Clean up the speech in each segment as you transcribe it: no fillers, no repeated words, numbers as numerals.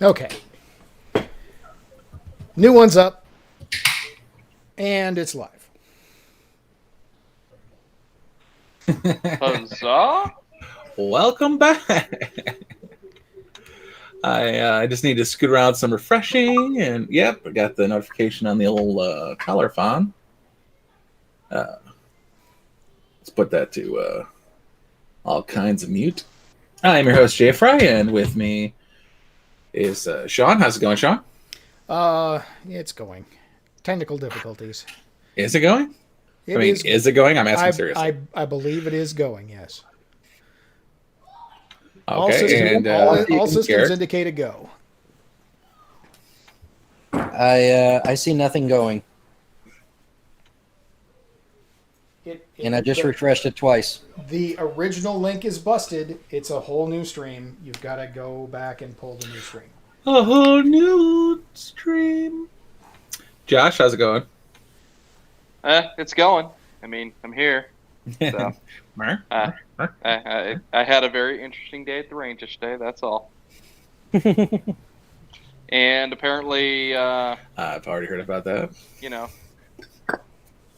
Okay. New one's up. And it's live. Huzzah! Welcome back. I just need to scoot around some refreshing, and yep, I got the notification on the old color font. Let's put that to all kinds of mute. I'm your host, Jay Fry, and with me is Sean. How's it going, Sean? It's going. Technical difficulties. Is it going? Is it going? I'm asking seriously. I believe it is going, yes. Okay, all systems indicate a go. I see nothing going, and I just refreshed it twice. The original link is busted. It's a whole new stream. You've got to go back and pull the new stream. A whole new stream. Josh, how's it going? It's going. I mean, I'm here. So, I had a very interesting day at the range yesterday. That's all. And apparently, I've already heard about that.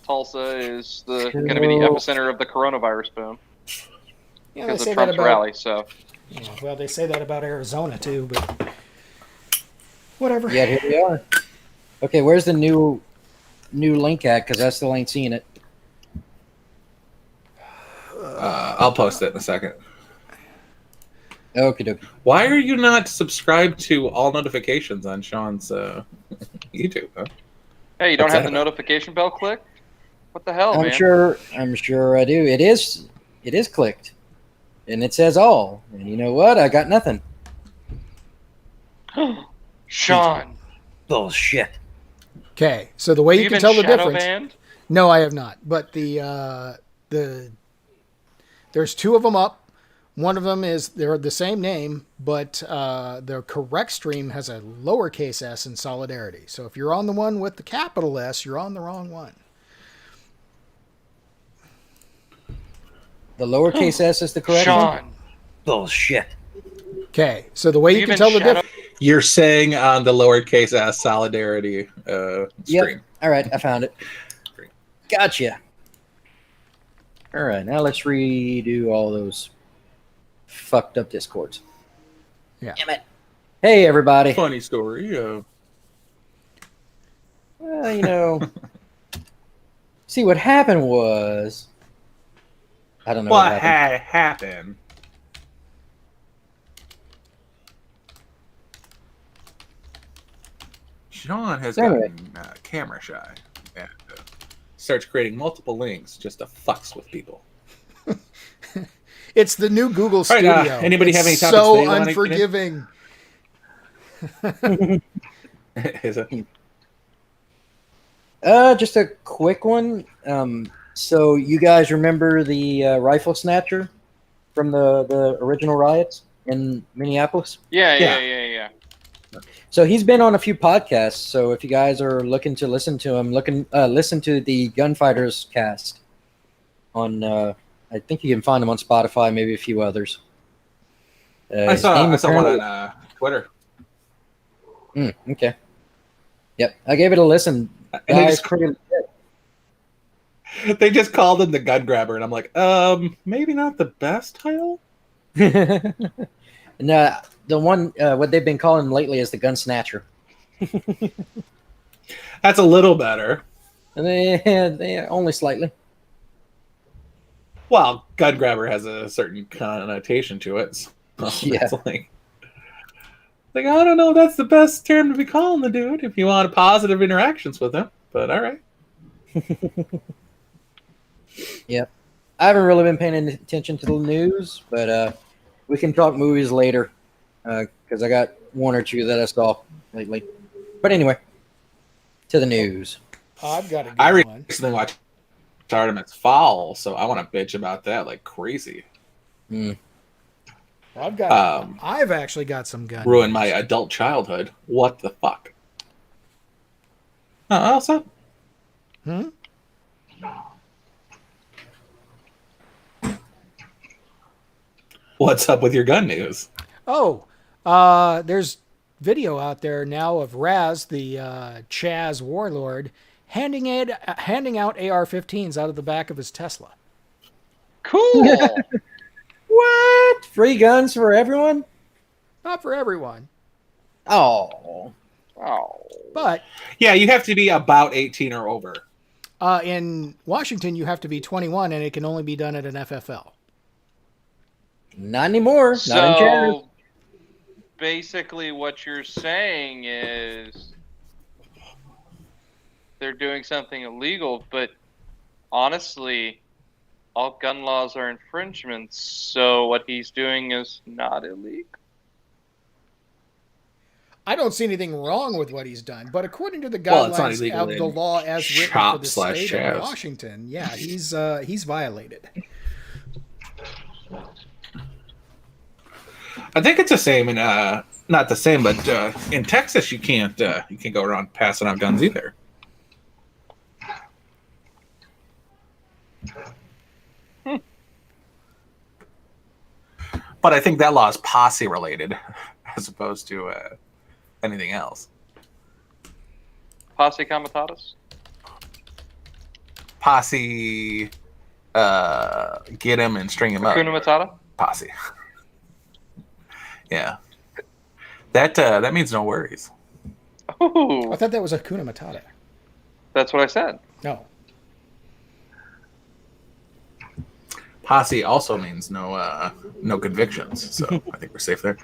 Tulsa is going to be the epicenter of the coronavirus boom because of Trump's rally. So, well, they say that about Arizona too, but whatever. Yeah, here we are. Okay, where's the new link at? Because I still ain't seeing it. I'll post it in a second. Okie dokie. Why are you not subscribed to all notifications on Sean's YouTube? Huh? Hey, you don't have the notification bell clicked? What the hell, man? I'm sure I do. It is clicked, and it says all. And you know what? I got nothing. Sean. Bullshit. Okay, so the way you can tell the difference. Banned? No, I have not. But there's two of them up. One of them they're the same name, but the correct stream has a lowercase s in solidarity. So if you're on the one with the capital S, you're on the wrong one. The lowercase s is the correct Sean. one? Bullshit. Okay, so the way you can tell the difference. You're saying on the lowercase s solidarity stream. Yep. All right, I found it. Gotcha. All right, now let's redo all those fucked up discords. Yeah. Damn it. Hey, everybody. Funny story. Well, see, what happened was, I don't know what had happened. Sean has gotten camera shy and starts creating multiple links just to fucks with people. It's the new Google Studio. Right, anybody have any topics so they want to unforgiving. Is it? Just a quick one. So you guys remember the rifle snatcher from the original riots in Minneapolis? Yeah. So he's been on a few podcasts. So if you guys are looking to listen to him, listen to the Gunfighters cast on. I think you can find him on Spotify, maybe a few others. I saw one on Twitter. Okay. Yep, I gave it a listen. They just called him the Gun Grabber, and I'm like, maybe not the best title. No, the one what they've been calling him lately is the Gun Snatcher. That's a little better. And they only slightly. Well, Gun Grabber has a certain connotation to it. So yeah. Like, I don't know if that's the best term to be calling the dude if you want positive interactions with him. But all right. Yep. I haven't really been paying attention to the news, but we can talk movies later because I got one or two that I saw lately. But anyway, to the news. I've got a good I one. recently watched Artemis Fowl, so I want to bitch about that like crazy. I've actually got some gun. Ruined my adult childhood. What the fuck? Also? What's up with your gun news? There's video out there now of Raz, the Chaz warlord, handing out AR-15s out of the back of his Tesla. Cool. What? Free guns for everyone? Not for everyone, Oh. but Yeah, you have to be about 18 or over. in Washington you have to be 21, and it can only be done at an FFL. Not anymore. Not in Chaz. So basically, what you're saying is they're doing something illegal, but honestly, all gun laws are infringements. So what he's doing is not illegal. I don't see anything wrong with what he's done, but according to the Well, it's not guidelines illegal of the in law as written for shop the slash state of Chaz. Washington, yeah, he's violated. I think it's the same in not the same, but in Texas you can't go around passing out guns either. But I think that law is posse related as opposed to anything else. Posse comitatus? Posse, get him and string him up. Hakuna Matata? Posse. Yeah. That means no worries. Ooh, I thought that was Hakuna Matata. that's what I said. No. Posse also means no convictions, so I think we're safe there.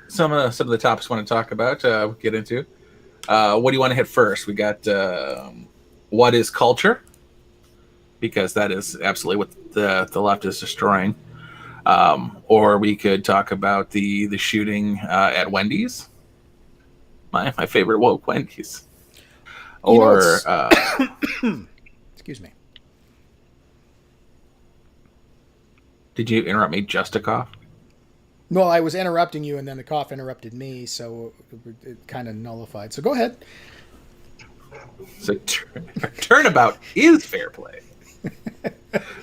Some of the topics I want to talk about, we'll get into. What do you want to hit first? We got what is culture, because that is absolutely what the left is destroying. Or we could talk about the shooting at Wendy's, my favorite woke Wendy's. Or excuse me. did you interrupt me just to cough? Well, I was interrupting you, and then the cough interrupted me, so it kind of nullified. So go ahead. So turnabout is fair play.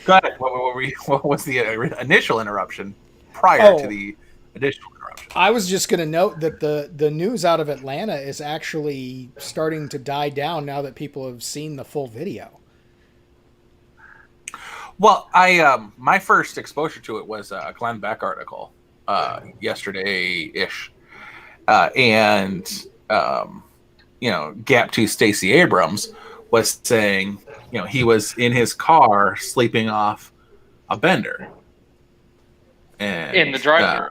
Go ahead. What was the initial interruption prior to the additional interruption? I was just going to note that the news out of Atlanta is actually starting to die down now that people have seen the full video. Well, I my first exposure to it was a Glenn Beck article yesterday-ish, and Gap 2 Stacey Abrams was saying, he was in his car sleeping off a bender. And, In the drive-thru.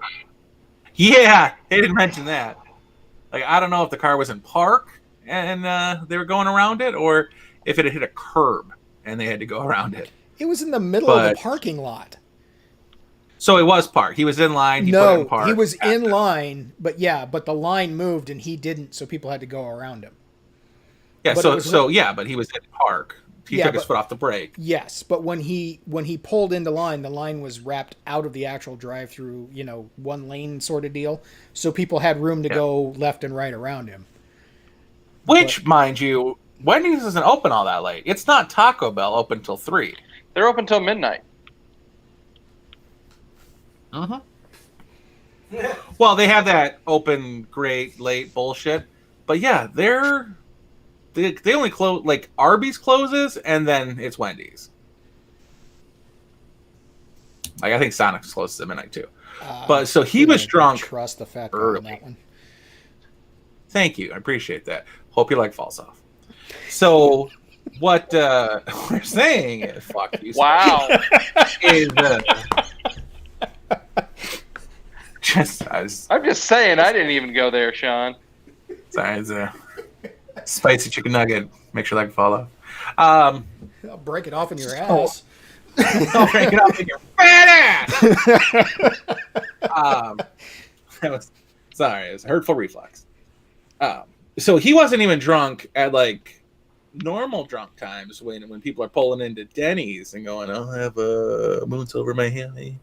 Yeah, they didn't mention that. Like, I don't know if the car was in park and they were going around it, or if it had hit a curb and they had to go around it. It was in the middle of the parking lot. So it was parked. He was in line. He put it in park. He was in line, but the line moved and he didn't, so people had to go around him. Yeah, but but he was in park. He took his foot off the brake. Yes, but when he pulled into line, the line was wrapped out of the actual drive-through, one lane sort of deal, so people had room to go left and right around him. Which, mind you, Wendy's isn't open all that late. It's not Taco Bell open till 3. They're open till midnight. Well, they have that open, great, late bullshit. But yeah, they only close, like Arby's closes and then it's Wendy's. Like I think Sonic's closes at midnight too. But so he was drunk. Trust the fact on that one. Thank you, I appreciate that. Hope your leg falls off. So what we're saying is, fuck you. Wow. Is I'm just saying, I didn't even go there, Sean. Sorry, it's a spicy chicken nugget. Make sure that can fall off. I'll break it off in your ass. I'll break it off in your fat ass. It was hurtful reflex. So he wasn't even drunk at like normal drunk times when people are pulling into Denny's and going, "I'll have a moons over my hammy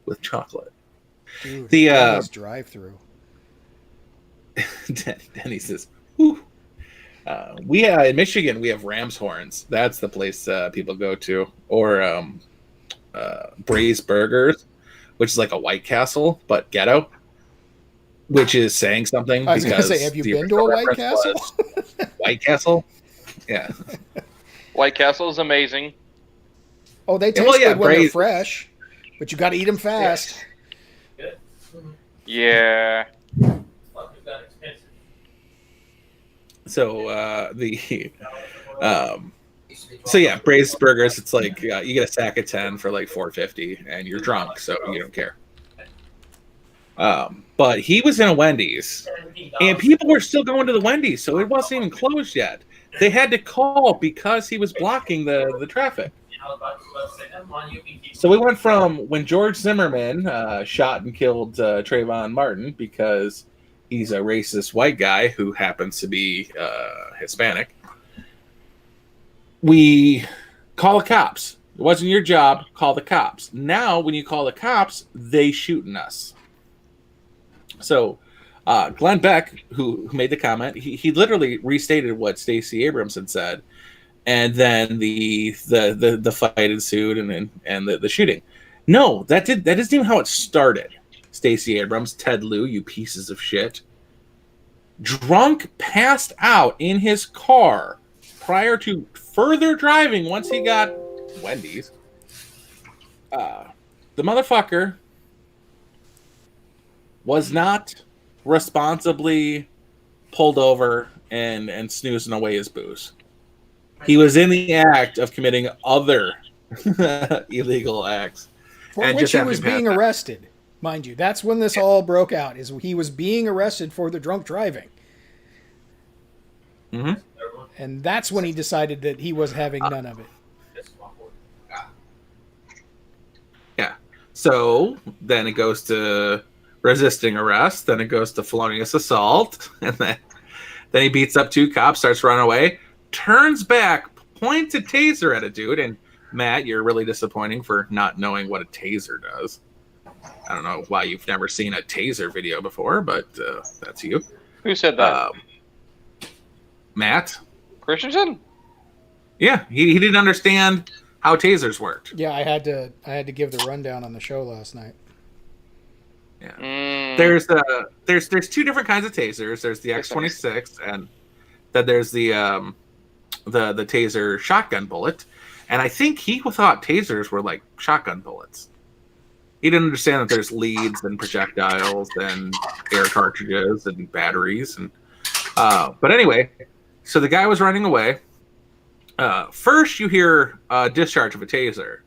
with chocolate." Dude, the drive-through. Denny says, "Whew." In Michigan we have Ram's Horns. That's the place people go to, or Braised Burgers, which is like a White Castle but ghetto. which is saying something. I was going to because say, have you the been to a original White reference Castle? was White Castle? Yeah. White Castle is amazing. Oh, they taste well, yeah, good when they're braised. fresh, but you got to eat them fast. Yeah. So so yeah, braised burgers. It's like you get a sack of 10 for like $4.50, and you're drunk, so you don't care. But he was in a Wendy's, and people were still going to the Wendy's, so it wasn't even closed yet. They had to call because he was blocking the traffic. So we went from when George Zimmerman shot and killed Trayvon Martin because he's a racist white guy who happens to be Hispanic. We call the cops. It wasn't your job. Call the cops. Now, when you call the cops, they shooting us. So, Glenn Beck, who made the comment, he literally restated what Stacey Abrams had said, and then the fight ensued, and the shooting. No, that isn't even how it started. Stacey Abrams, Ted Lieu, you pieces of shit, drunk, passed out in his car prior to further driving once he got Wendy's. The motherfucker was not responsibly pulled over and snoozing away his booze. He was in the act of committing other illegal acts. For which he was being arrested, mind you. That's when this all broke out, is he was being arrested for the drunk driving. Mm-hmm. And that's when he decided that he was having none of it. Yeah. So then it goes to resisting arrest. Then it goes to felonious assault. And then he beats up two cops, starts running away, turns back, points a taser at a dude. And Matt, you're really disappointing for not knowing what a taser does. I don't know why you've never seen a taser video before, but that's you. Who said that? Matt Christensen? Yeah, he didn't understand how tasers worked. Yeah, I had to give the rundown on the show last night. Yeah. There's two different kinds of tasers. There's the X26, and then there's the taser shotgun bullet. And I think he thought tasers were like shotgun bullets. He didn't understand that there's leads and projectiles and air cartridges and batteries. And but anyway, so the guy was running away. First, you hear a discharge of a taser.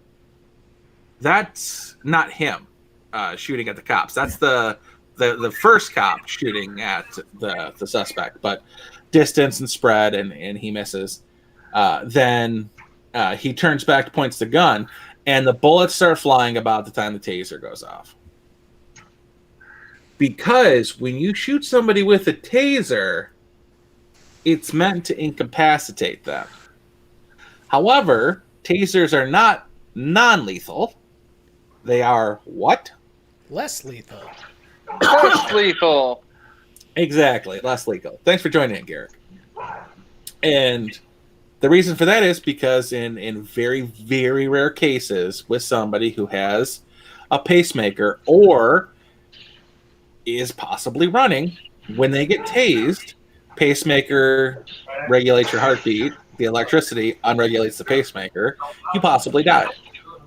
That's not him shooting at the cops. That's the first cop shooting at the suspect. But distance and spread, and he misses. Then he turns back, points the gun, and the bullets start flying about the time the taser goes off. Because when you shoot somebody with a taser, it's meant to incapacitate them. However, tasers are not non-lethal. They are what? Less lethal. Less lethal. Exactly, less lethal. Thanks for joining in, Garrick. And the reason for that is because in very, very rare cases with somebody who has a pacemaker or is possibly running, when they get tased, pacemaker regulates your heartbeat, the electricity unregulates the pacemaker, you possibly die.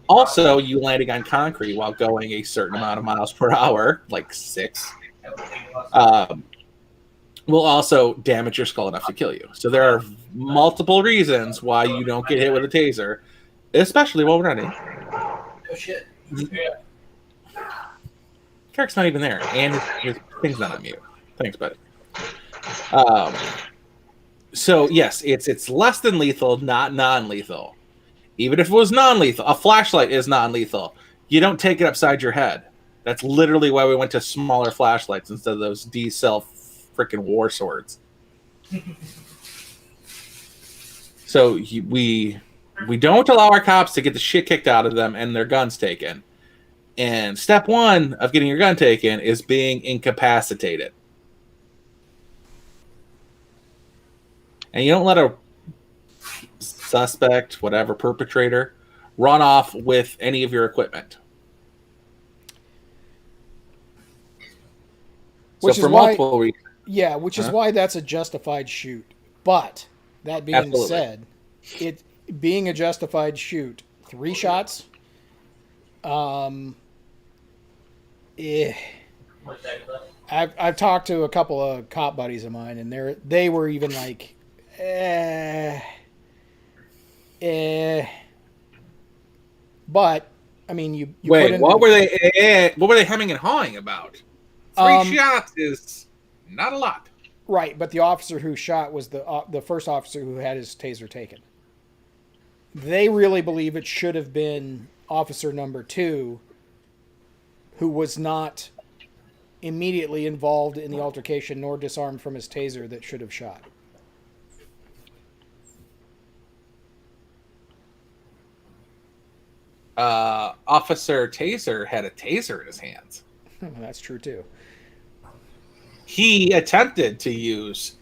Also, you landing on concrete while going a certain amount of miles per hour, like 6, will also damage your skull enough to kill you. So there are multiple reasons why you don't get hit with a taser, especially while running. Oh, shit. Kirk's not even there, and his thing's not on mute. Thanks, buddy. So yes, it's less than lethal, not non-lethal. Even if it was non-lethal, a flashlight is non-lethal. You don't take it upside your head. That's literally why we went to smaller flashlights instead of those D-cell freaking war swords. So we don't allow our cops to get the shit kicked out of them and their guns taken. And step 1 of getting your gun taken is being incapacitated. And you don't let a suspect, whatever, perpetrator, run off with any of your equipment. So Which is for why, multiple reasons. yeah, which is why that's a justified shoot. But that being Absolutely. said, it being a justified shoot, 3 shots. Eh, I've talked to a couple of cop buddies of mine, and they were even like, But I mean, you Wait, put in what were they? What were they hemming and hawing about? 3 shots is not a lot. right, but the officer who shot was the first officer who had his taser taken. They really believe it should have been officer number 2, who was not immediately involved in the altercation nor disarmed from his taser, that should have shot. Officer Tazer had a taser in his hands. That's true too. He attempted to use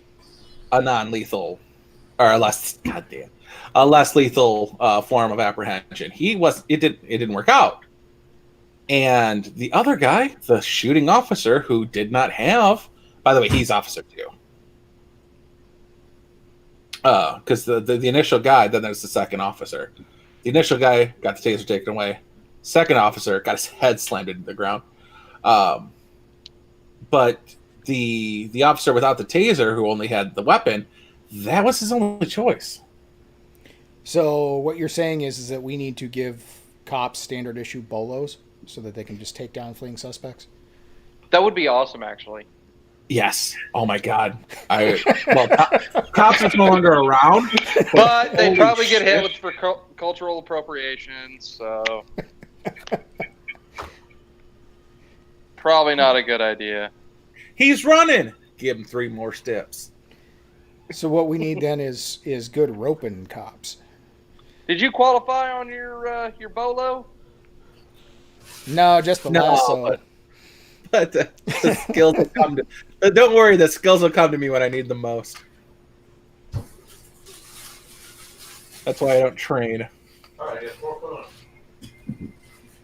a non-lethal, or a less lethal form of apprehension. It didn't work out. And the other guy, the shooting officer, who did not have, by the way, he's officer 2. Because the initial guy, then there's the second officer. The initial guy got the taser taken away. Second officer got his head slammed into the ground. But the officer without the taser, who only had the weapon, that was his only choice. So what you're saying is that we need to give cops standard issue bolos so that they can just take down fleeing suspects? That would be awesome, actually. Yes. Oh my God. Cops are no longer around, but they'd probably get hit with for cultural appropriation. So probably not a good idea. He's running. Give him 3 more steps. So what we need then is good roping cops. Did you qualify on your bolo? No, just the lasso. But the skills will come to. Don't worry, the skills will come to me when I need them most. That's why I don't train. All right, I guess 4 foot on.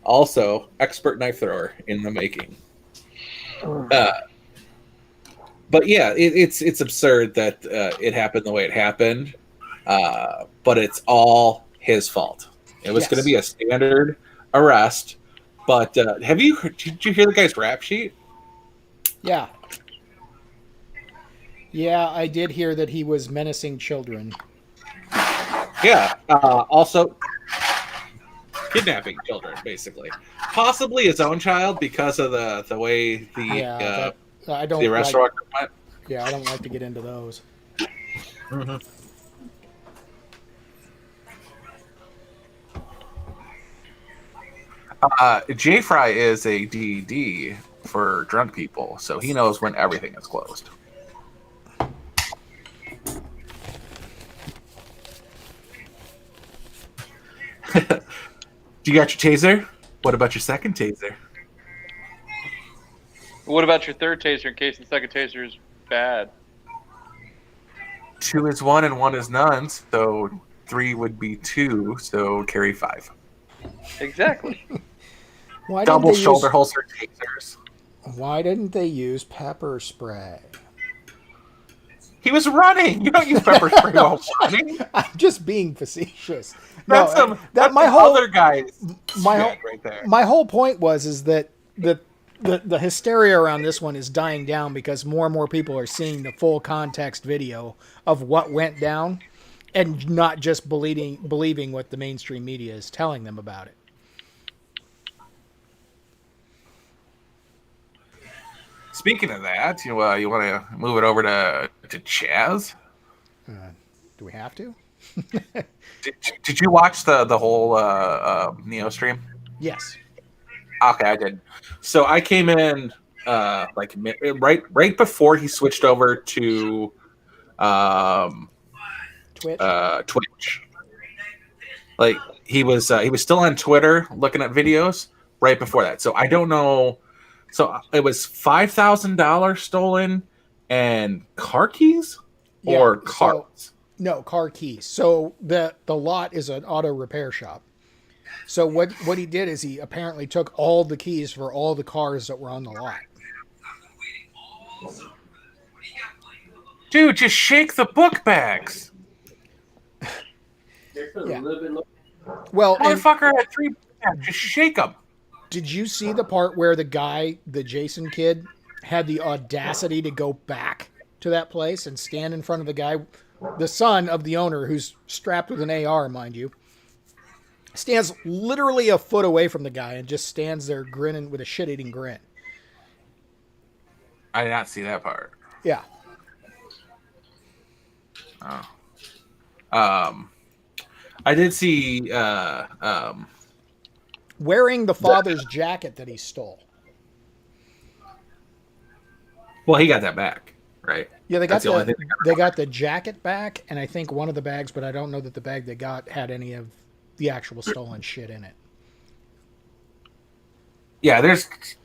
Also, expert knife thrower in the making. But yeah, it's absurd that it happened the way it happened. But it's all his fault. It was going to be a standard arrest. But did you hear the guy's rap sheet? Yeah. Yeah, I did hear that he was menacing children. Yeah. Also, kidnapping children, basically. Possibly his own child because of the way the arrest record went. Yeah, I don't like to get into those. Mm-hmm. J Fry is a DD for drunk people, so he knows when everything is closed. Do you got your taser? What about your second taser? What about your third taser in case the second taser is bad? 2 is 1 and 1 is none, so 3 would be 2, so carry 5. Exactly. Double shoulder holster tasers. Why didn't they use pepper spray? He was running. You don't use pepper spray while running. I'm just being facetious. That's my whole other guy's right there. My whole point was that the hysteria around this one is dying down because more and more people are seeing the full context video of what went down, and not just believing what the mainstream media is telling them about it. Speaking of that, you want to move it over to Chaz? Do we have to? Did you watch the whole Neo stream? Yes. Okay, I did. So I came in right before he switched over to Twitch. Like he was still on Twitter looking at videos right before that. So I don't know. So it was $5,000 stolen and car keys or cars? No, car keys. So the lot is an auto repair shop. So what he did is he apparently took all the keys for all the cars that were on the lot. Dude, just shake the book bags. Yeah. Well, and Motherfucker had 3 bags. Just shake them. did you see the part where the guy, the Jason kid, had the audacity to go back to that place and stand in front of the guy, the son of the owner, who's strapped with an AR, mind you, stands literally a foot away from the guy and just stands there grinning with a shit-eating grin. I did not see that part. Yeah. Oh. I did see Wearing the father's jacket that he stole. well, he got that back, right? Yeah, they got That's the only thing they got the jacket back, and I think one of the bags, but I don't know that the bag they got had any of the actual stolen shit in it. Yeah,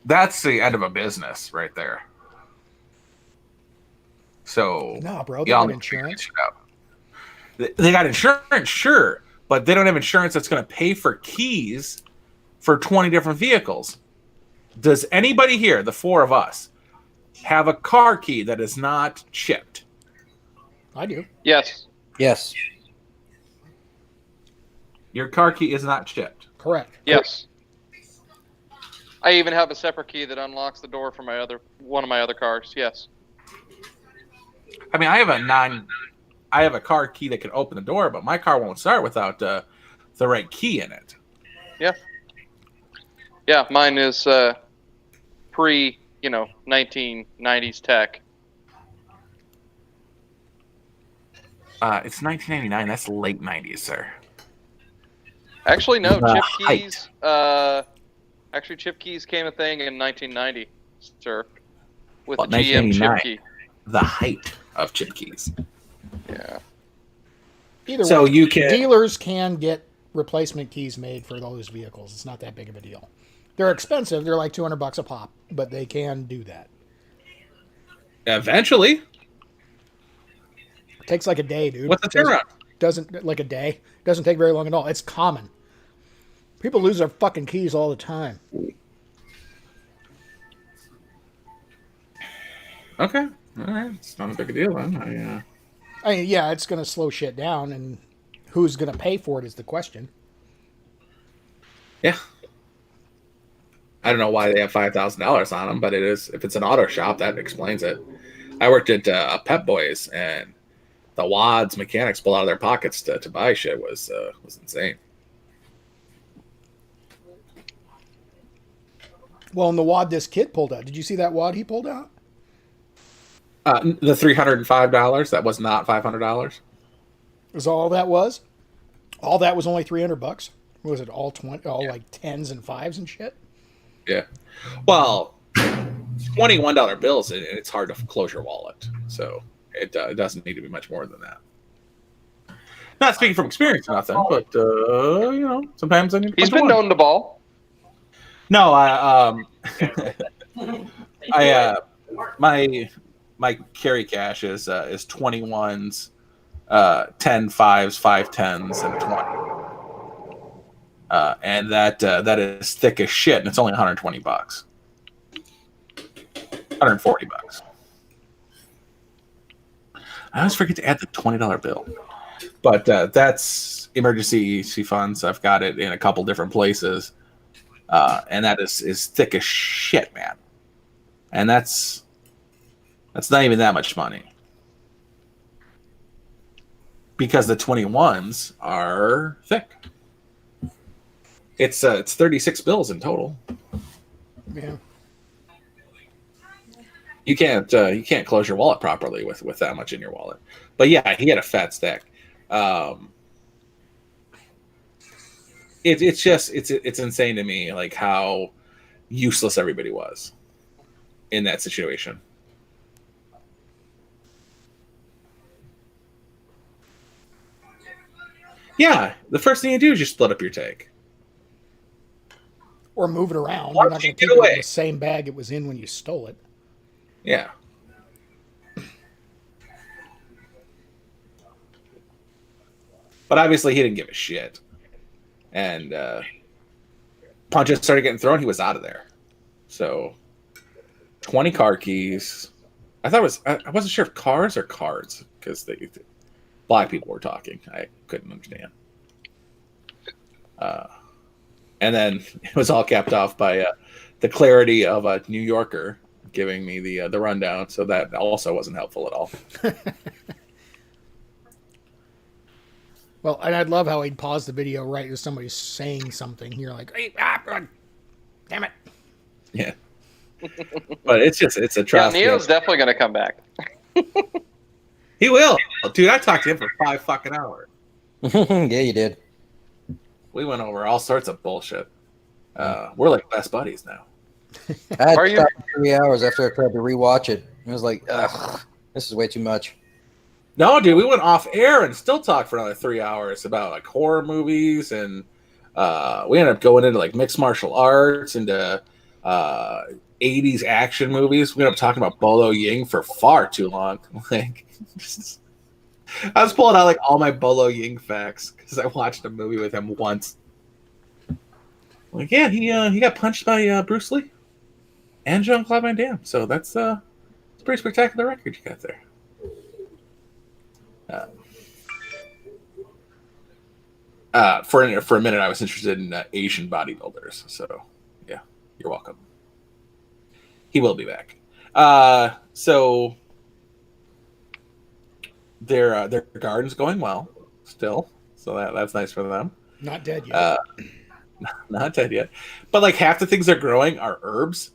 that's the end of a business right there. So No, bro, they y'all got need to figure insurance. this shit out. They got insurance, sure, but they don't have insurance that's going to pay for keys for 20 different vehicles. Does anybody here, the 4 of us, have a car key that is not chipped? I do. Yes. Yes. Your car key is not chipped. Correct. Yes. I even have a separate key that unlocks the door for one of my other cars. Yes. I mean, I have a car key that can open the door, but my car won't start without the right key in it. Yeah. Yeah, mine is pre, 1990s tech. It's 1999. That's late 90s, sir. Actually, no. The Chip height. keys. Chip keys came a thing in 1990, sir, with Well, the GM chip 1989. key. The height of chip keys. Yeah. Either So way, you can- dealers can get replacement keys made for those vehicles. It's not that big of a deal. They're expensive. They're like $200 a pop, but they can do that. Eventually. It takes like a day, dude. What's the turnaround? Doesn't like a day. Doesn't take very long at all. It's common. People lose their fucking keys all the time. Okay. All right. It's not a big deal then. I mean, yeah, it's going to slow shit down, and who's going to pay for it is the question. Yeah. I don't know why they have $5,000 on them, but it is. If it's an auto shop, that explains it. I worked at Pep Boys, and the wads mechanics pull out of their pockets to buy shit was insane. Well, and the wad this kid pulled out. Did you see that wad he pulled out? The $305, that was not $500. Is all that was? All that was only $300. What was it? All 20, all like tens and fives and shit. Yeah. Well, $21 bills, and it's hard to close your wallet, so it doesn't need to be much more than that. Not speaking from experience or nothing, but sometimes I need. He's been known to ball. No, my carry cash is 21s, 10 5s, 5 10s, and 20. And that is thick as shit, and it's only $120, $140. I always forget to add the $20 bill, but that's emergency funds. I've got it in a couple different places, and that is thick as shit, man. And that's not even that much money, because the 21s are thick. It's 36 bills in total. Yeah. You can't close your wallet properly with that much in your wallet. But yeah, he had a fat stack. It's insane to me, like how useless everybody was in that situation. Yeah, the first thing you do is you split up your take. Or move it around. Why You're don't not you going to get keep it away? in the same bag it was in when you stole it. Yeah. But obviously he didn't give a shit. And punches started getting thrown, he was out of there. So 20 car keys, I thought it was. I wasn't sure if cars or cards because black people were talking. I couldn't understand. And then it was all capped off by the clarity of a New Yorker giving me the rundown. So that also wasn't helpful at all. Well, and I'd love how he'd pause the video right as somebody's saying something. You're like, hey, damn it. Yeah. But it's a Yeah, travesty. Neo's definitely going to come back. He will. Dude, I talked to him for 5 fucking hours. Yeah, you did. We went over all sorts of bullshit. We're like best buddies now. I had Are to you- stop for 3 hours after I tried to rewatch it. It was like, ugh, this is way too much. No, dude, we went off air and still talked for another 3 hours about like horror movies, and we ended up going into like mixed martial arts, into 80s action movies. We ended up talking about Bolo Ying for far too long. Like, I was pulling out like all my Bolo Ying facts because I watched a movie with him once. Like, yeah, he got punched by Bruce Lee and Jean-Claude Van Damme. So that's a pretty spectacular record you got there. For a minute, I was interested in Asian bodybuilders. So, yeah, you're welcome. He will be back. So their garden's going well still. So that's nice for them. Not dead yet. Not dead yet, but like half the things they're growing are herbs,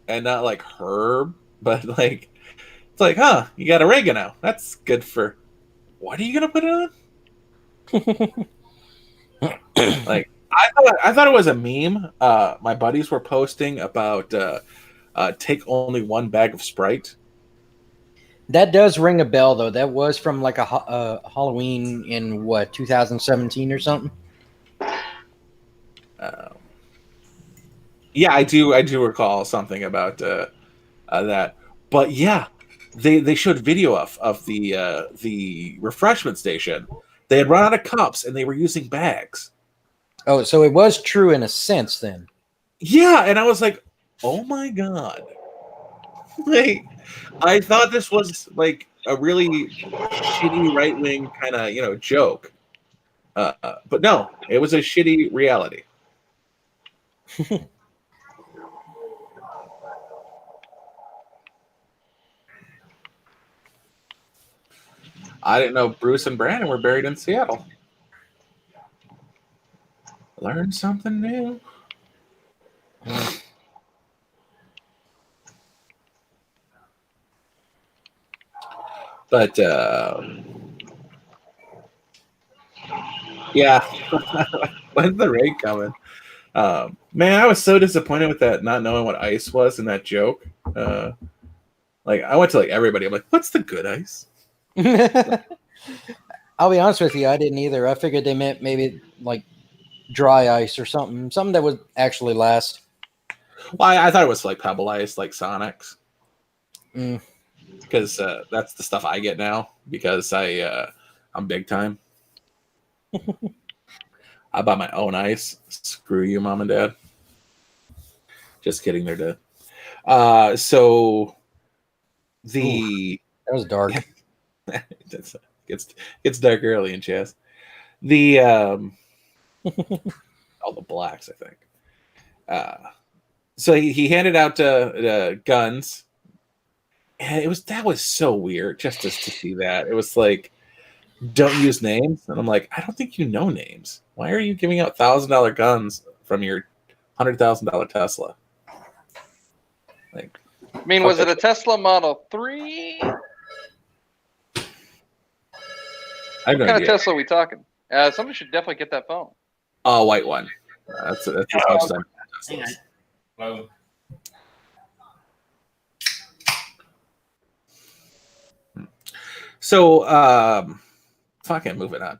and not like herb, but like it's like, huh? You got oregano. That's good for. What are you gonna put it on? Like I thought it was a meme. My buddies were posting about take only one bag of Sprite. That does ring a bell, though. That was from like a Halloween in what 2017 or something. Yeah, I do recall something about that. But yeah, they showed video of the refreshment station. They had run out of cups and they were using bags. Oh, so it was true in a sense then. Yeah, and I was like, oh my god. Like, I thought this was like a really shitty right wing kind of joke, but no, it was a shitty reality. I didn't know Bruce and Brandon were buried in Seattle. Learn something new. But yeah, when's the raid coming? Man, I was so disappointed with that, not knowing what ice was in that joke. Like, I went to like everybody. I'm like, what's the good ice? I'll be honest with you, I didn't either. I figured they meant maybe like dry ice or something that would actually last. Well, I thought it was like pebble ice, like Sonic's, Mm. because that's the stuff I get now because I'm big time. I buy my own ice. Screw you, mom and dad. Just kidding, they're dead. So the That was dark. It gets dark early in chess. The all the blacks, I think. So he handed out guns, and that was so weird just to see that. It was like, don't use names, and I'm like, I don't think you know names. Why are you giving out $1,000 guns from your $100,000 Tesla? Like, I mean, was it a Tesla Model 3? I have no What kind of idea. Tesla are we talking? Somebody should definitely get that phone. Oh, white one. That's as much as I'm. Well, So, fucking moving on.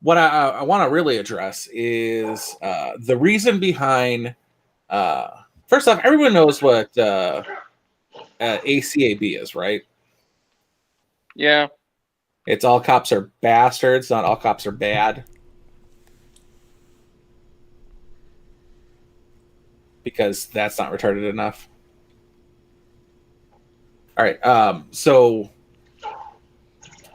What I want to really address is the reason behind. First off, everyone knows what ACAB is, right? Yeah. It's all cops are bastards, not all cops are bad. Because that's not retarded enough. All right. So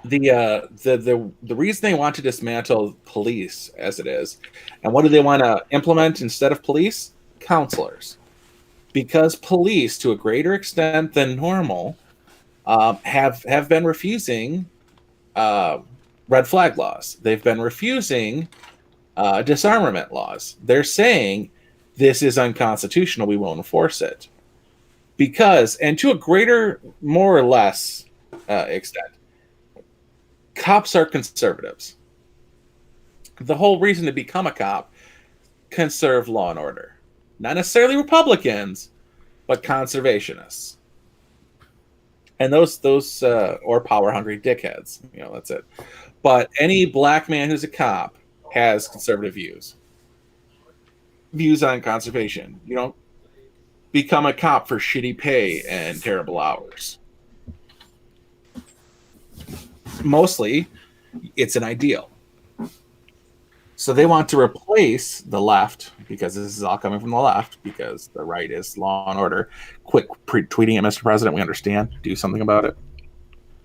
the reason they want to dismantle police as it is, and what do they want to implement instead of police? Counselors, because police, to a greater extent than normal, have been refusing red flag laws. They've been refusing disarmament laws. They're saying this is unconstitutional. We won't enforce it because, and to a greater, more or less extent, cops are conservatives. The whole reason to become a cop, conserve law and order. Not necessarily Republicans, but conservationists. And those or power hungry dickheads. That's it. But any black man who's a cop has conservative views on conservation. You don't become a cop for shitty pay and terrible hours. Mostly, it's an ideal. So they want to replace the left, because this is all coming from the left, because the right is law and order. Quit tweeting at Mr. President. We understand. Do something about it.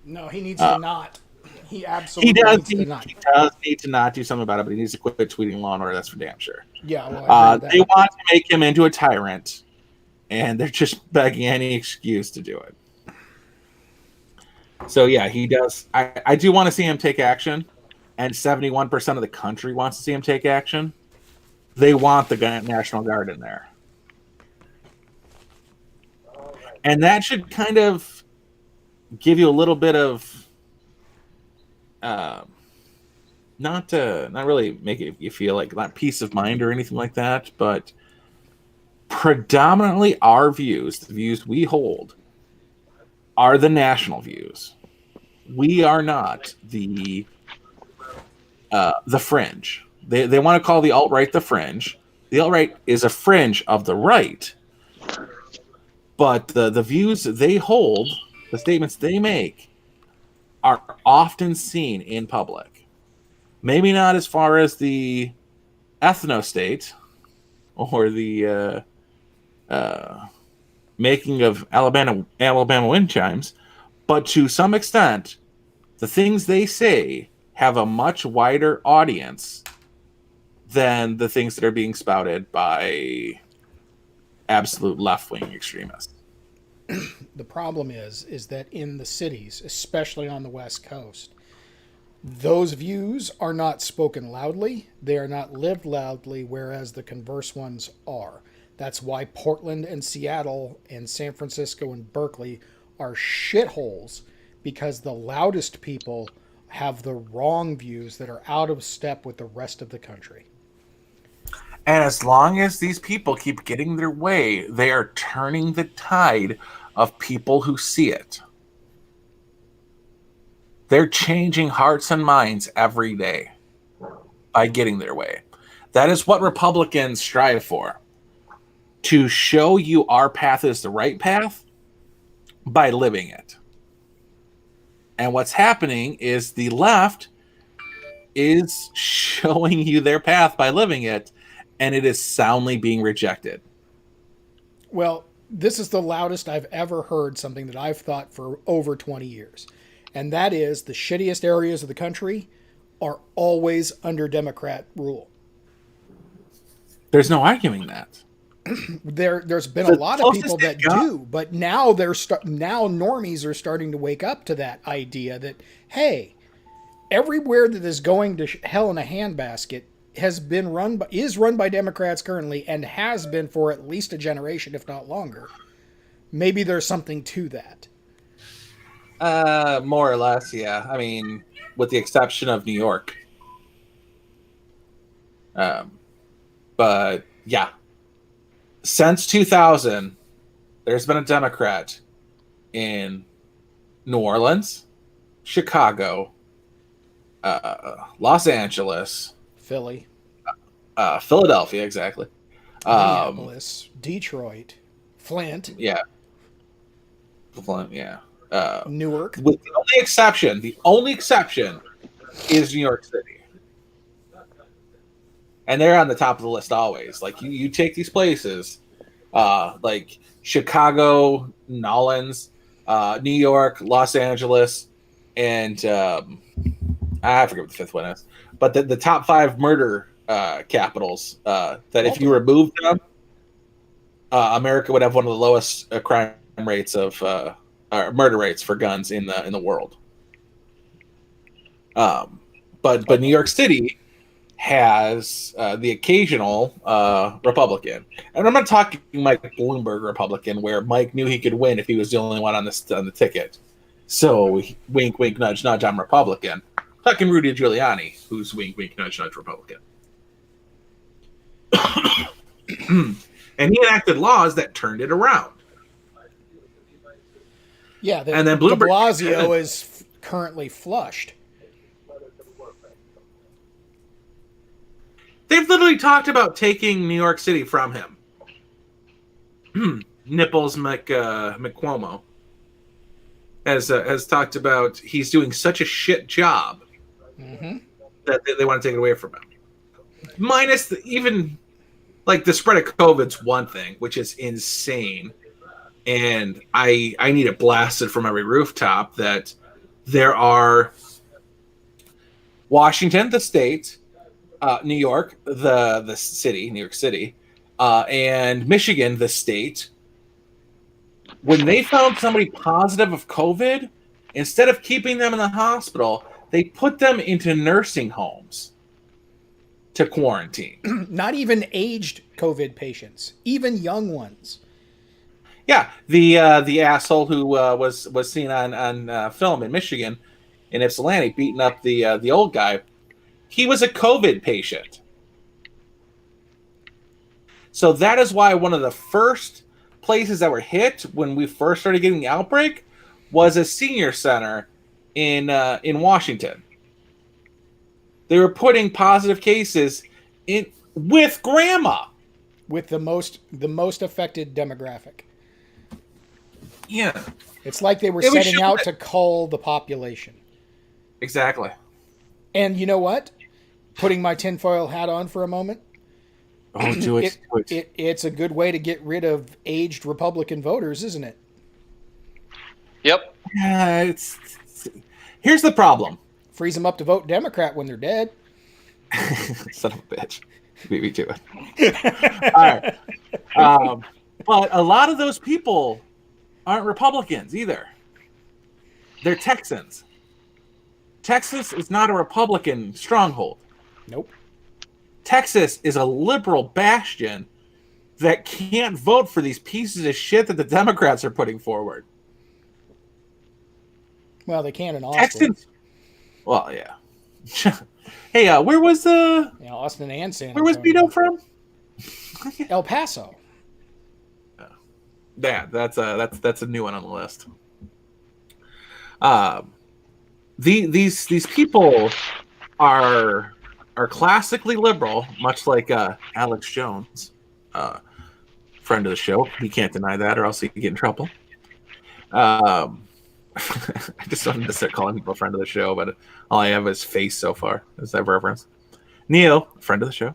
No, he needs to not. He absolutely needs to not. He does need to not do something about it, but he needs to quit tweeting law and order. That's for damn sure. Yeah, well, they want to make him into a tyrant, and they're just begging any excuse to do it. So yeah, he does. I do want to see him take action, and 71% of the country wants to see him take action. They want the National Guard in there, and that should kind of give you a little bit of, not really make you feel like not peace of mind or anything like that, but predominantly our views, the views we hold, are the national views. We are not the fringe. They want to call the alt-right the fringe. The alt-right is a fringe of the right. But the views they hold, the statements they make, are often seen in public. Maybe not as far as the ethno-state or the making of Alabama wind chimes, but to some extent, the things they say have a much wider audience than the things that are being spouted by absolute left-wing extremists. The problem is that in the cities, especially on the West Coast, those views are not spoken loudly. They are not lived loudly, whereas the converse ones are. That's why Portland and Seattle and San Francisco and Berkeley are shitholes, because the loudest people have the wrong views that are out of step with the rest of the country. And as long as these people keep getting their way, they are turning the tide of people who see it. They're changing hearts and minds every day by getting their way. That is what Republicans strive for. To show you our path is the right path by living it. And what's happening is the left is showing you their path by living it, and it is soundly being rejected. Well, this is the loudest I've ever heard something that I've thought for over 20 years. And that is the shittiest areas of the country are always under Democrat rule. There's no arguing that. There's been a lot of people that do, but now now normies are starting to wake up to that idea that, hey, everywhere that is going to hell in a handbasket is run by Democrats currently, and has been for at least a generation, if not longer. Maybe there's something to that. More or less, yeah. I mean, with the exception of New York. But yeah. Since 2000, there's been a Democrat in New Orleans, Chicago, Los Angeles, Philly, Philadelphia, exactly. Minneapolis, Detroit, Flint. Yeah. Flint, yeah. Newark. With the only exception is New York City. And they're on the top of the list always. Like you take these places, like Chicago, Nolens, New York, Los Angeles, and I forget what the fifth one is. But the top 5 murder capitals that if you removed them, America would have one of the lowest crime rates of murder rates for guns in the world. But New York City has the occasional Republican, and I'm not talking Mike Bloomberg Republican, where Mike knew he could win if he was the only one on the ticket. So wink, wink, nudge, nudge. I'm Republican. Talking Rudy Giuliani, who's wink, wink, nudge, nudge Republican. And he enacted laws that turned it around. Yeah, and then de Blasio is currently flushed. They've literally talked about taking New York City from him. Nipples McCuomo has talked about he's doing such a shit job that they want to take it away from him. Minus even like the spread of COVID's one thing, which is insane. And I need it blasted from every rooftop that there are Washington, the state, New York, the city, New York City, and Michigan, the state. When they found somebody positive of COVID, instead of keeping them in the hospital, they put them into nursing homes to quarantine. Not even aged COVID patients, even young ones. Yeah, the asshole who was seen on film in Michigan, in Ypsilanti, beating up the old guy. He was a COVID patient. So that is why one of the first places that were hit when we first started getting the outbreak was a senior center in Washington. They were putting positive cases in with grandma, with the most affected demographic. Yeah, it's like they were setting out to cull the population. Exactly. And you know what? Putting my tinfoil hat on for a moment. Oh, do it. It's a good way to get rid of aged Republican voters, isn't it? Yep. Here's the problem. Frees them up to vote Democrat when they're dead. Son of a bitch. Beat me to it. All right. But a lot of those people aren't Republicans either. They're Texans. Texas is not a Republican stronghold. Nope. Texas is a liberal bastion that can't vote for these pieces of shit that the Democrats are putting forward. Well, they can in Austin. Texans. Well, yeah. Hey, where was Austin and San Antonio. Where was Beto from? El Paso. That's a new one on the list. These people are classically liberal, much like Alex Jones, friend of the show. He can't deny that, or else he could get in trouble. I just wanted to start calling people friend of the show, but all I have is face so far as that reference. Neil, friend of the show.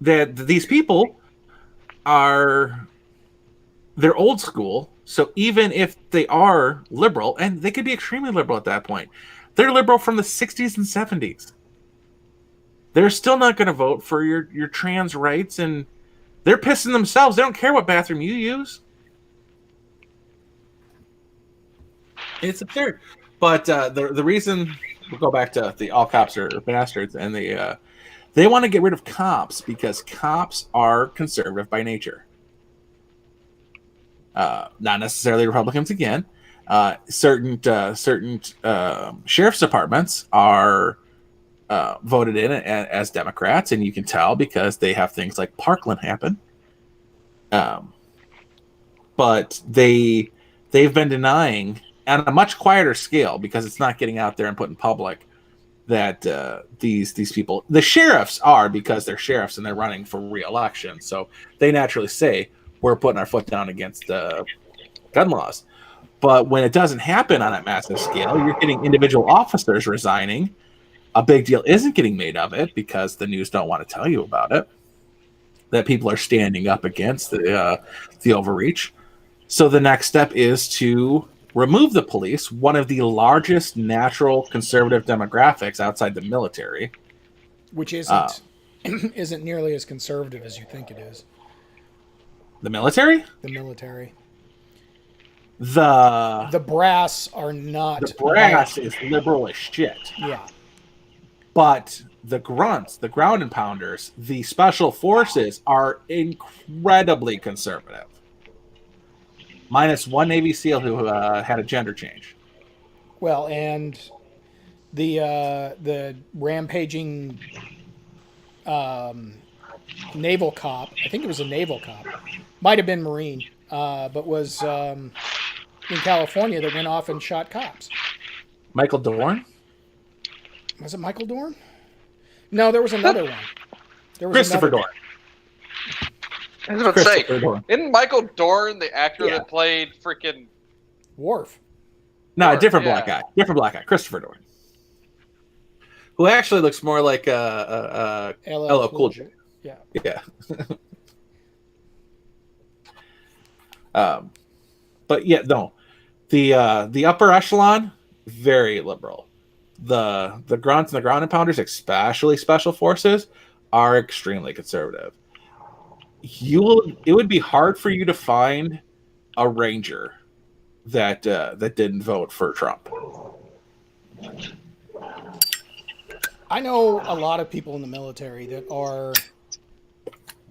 That these people they're old school, so even if they are liberal, and they could be extremely liberal at that point, they're liberal from the 60s and 70s. They're still not going to vote for your trans rights, and they're pissing themselves. They don't care what bathroom you use. It's absurd. But the reason, we'll go back to the all cops are bastards, and they want to get rid of cops because cops are conservative by nature. Not necessarily Republicans again. Certain sheriff's departments are voted in as Democrats, and you can tell because they have things like Parkland happen. But they've been denying on a much quieter scale because it's not getting out there and put in public that these people, the sheriffs are, because they're sheriffs and they're running for re-election, so they naturally say we're putting our foot down against gun laws. But when it doesn't happen on a massive scale, you're getting individual officers resigning. A big deal isn't getting made of it because the news don't want to tell you about it. That people are standing up against the overreach. So the next step is to remove the police, one of the largest natural conservative demographics outside the military. Which isn't isn't nearly as conservative as you think it is. The military? The military. The The brass are not. the brass is liberal as shit. Yeah. But the grunts, the ground and pounders, the special forces are incredibly conservative. Minus one Navy SEAL who had a gender change. Well, and the rampaging naval cop. I think it was a naval cop. Might have been Marine, but was in California that went off and shot cops. Michael Dorn? Was it Michael Dorn? No, there was another one. There was Christopher another Dorn. I was about to say, Christopher Dorn. isn't Michael Dorn the actor Yeah. that played freaking... Worf. No, a Dorn, different yeah. black guy. Different black guy. Christopher Dorn. Who actually looks more like LL Cool J. Yeah. Yeah. But yeah, no. The upper echelon, very liberal. The grunts and the ground and pounders, especially special forces, are extremely conservative. It would be hard for you to find a ranger that didn't vote for Trump. I know a lot of people in the military that are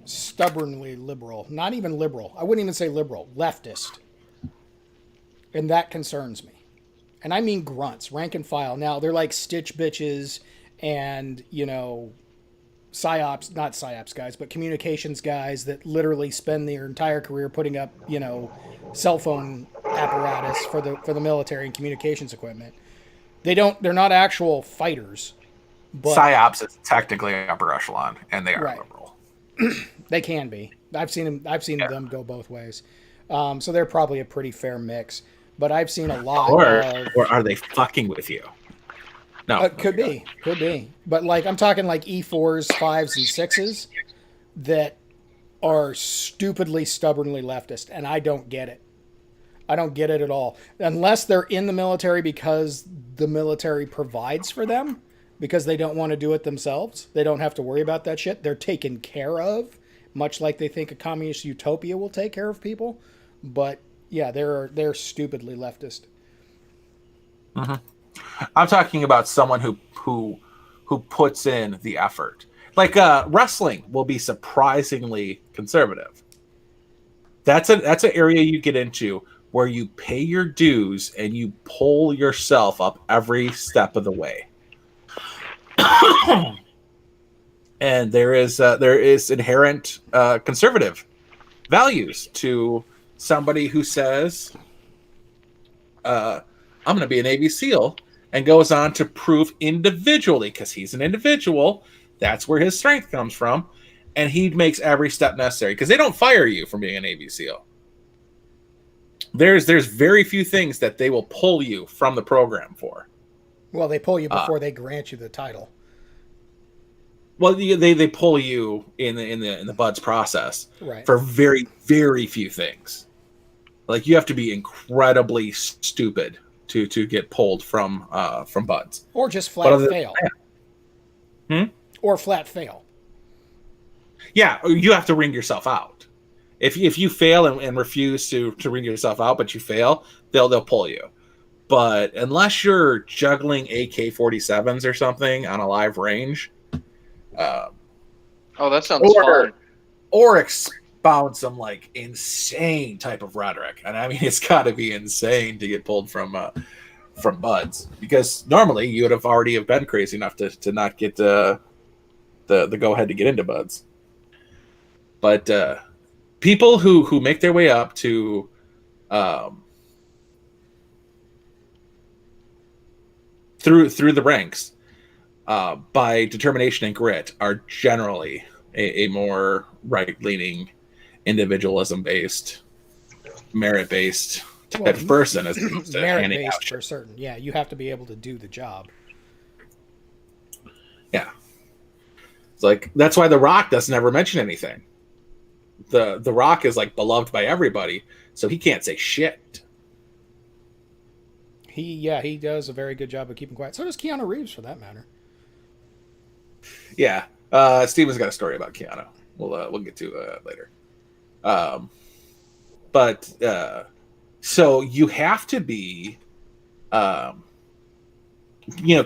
stubbornly liberal. Not even liberal. I wouldn't even say liberal. Leftist. And that concerns me. And I mean grunts, rank and file. Now, they're like stitch bitches and, psyops, not psyops guys, but communications guys that literally spend their entire career putting up, cell phone apparatus for the military and communications equipment. They're not actual fighters. But PsyOps is technically upper echelon, and they are Right. liberal. they can be. I've seen them go both ways. So they're probably a pretty fair mix. But I've seen a lot Or are they fucking with you? No. could be. But I'm talking like E4s, 5s, and 6s that are stupidly, stubbornly leftist, and I don't get it. I don't get it at all. Unless they're in the military because the military provides for them, because they don't want to do it themselves. They don't have to worry about that shit. They're taken care of, much like they think a communist utopia will take care of people. But yeah, they're stupidly leftist. Mm-hmm. I'm talking about someone who puts in the effort. Like wrestling will be surprisingly conservative. That's an area you get into where you pay your dues and you pull yourself up every step of the way. And there is inherent conservative values to somebody who says, I'm going to be a Navy SEAL, and goes on to prove individually, because he's an individual, that's where his strength comes from, and he makes every step necessary, because they don't fire you from being a Navy SEAL. There's very few things that they will pull you from the program for. Well, they pull you before they grant you the title. Well, they pull you in the BUDS process, Right. for very, very few things. Like, you have to be incredibly stupid to get pulled from BUDS. Or just flat fail. Hmm? Or flat fail. Yeah, you have to ring yourself out. If you fail and refuse to ring yourself out, but you fail, they'll pull you. But unless you're juggling AK-47s or something on a live range, Oh, that sounds fun. or expound some like insane type of rhetoric, and I mean it's got to be insane to get pulled from BUDS, because normally you would have already have been crazy enough to not get the go ahead to get into BUDS. But people who make their way up to through the ranks by determination and grit are generally a more right-leaning, individualism-based, merit-based type of person, as opposed to handing out merit-based for certain. Yeah, you have to be able to do the job. Yeah. It's like, that's why The Rock doesn't ever mention anything. The Rock is like beloved by everybody so he can't say shit. He does a very good job of keeping quiet. So does Keanu Reeves, for that matter. Yeah. Steven's got a story about Keanu. We'll get to later. But so you have to be,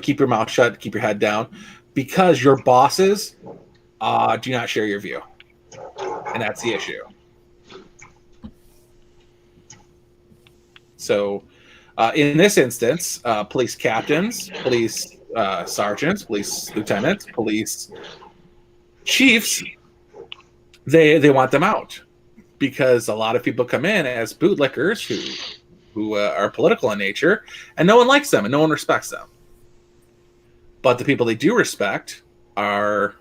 keep your mouth shut, keep your head down, because your bosses do not share your view, and that's the issue. So, in this instance, police captains, police sergeants, police lieutenants, police chiefs, they want them out because a lot of people come in as bootlickers who are political in nature, and no one likes them and no one respects them. But the people they do respect are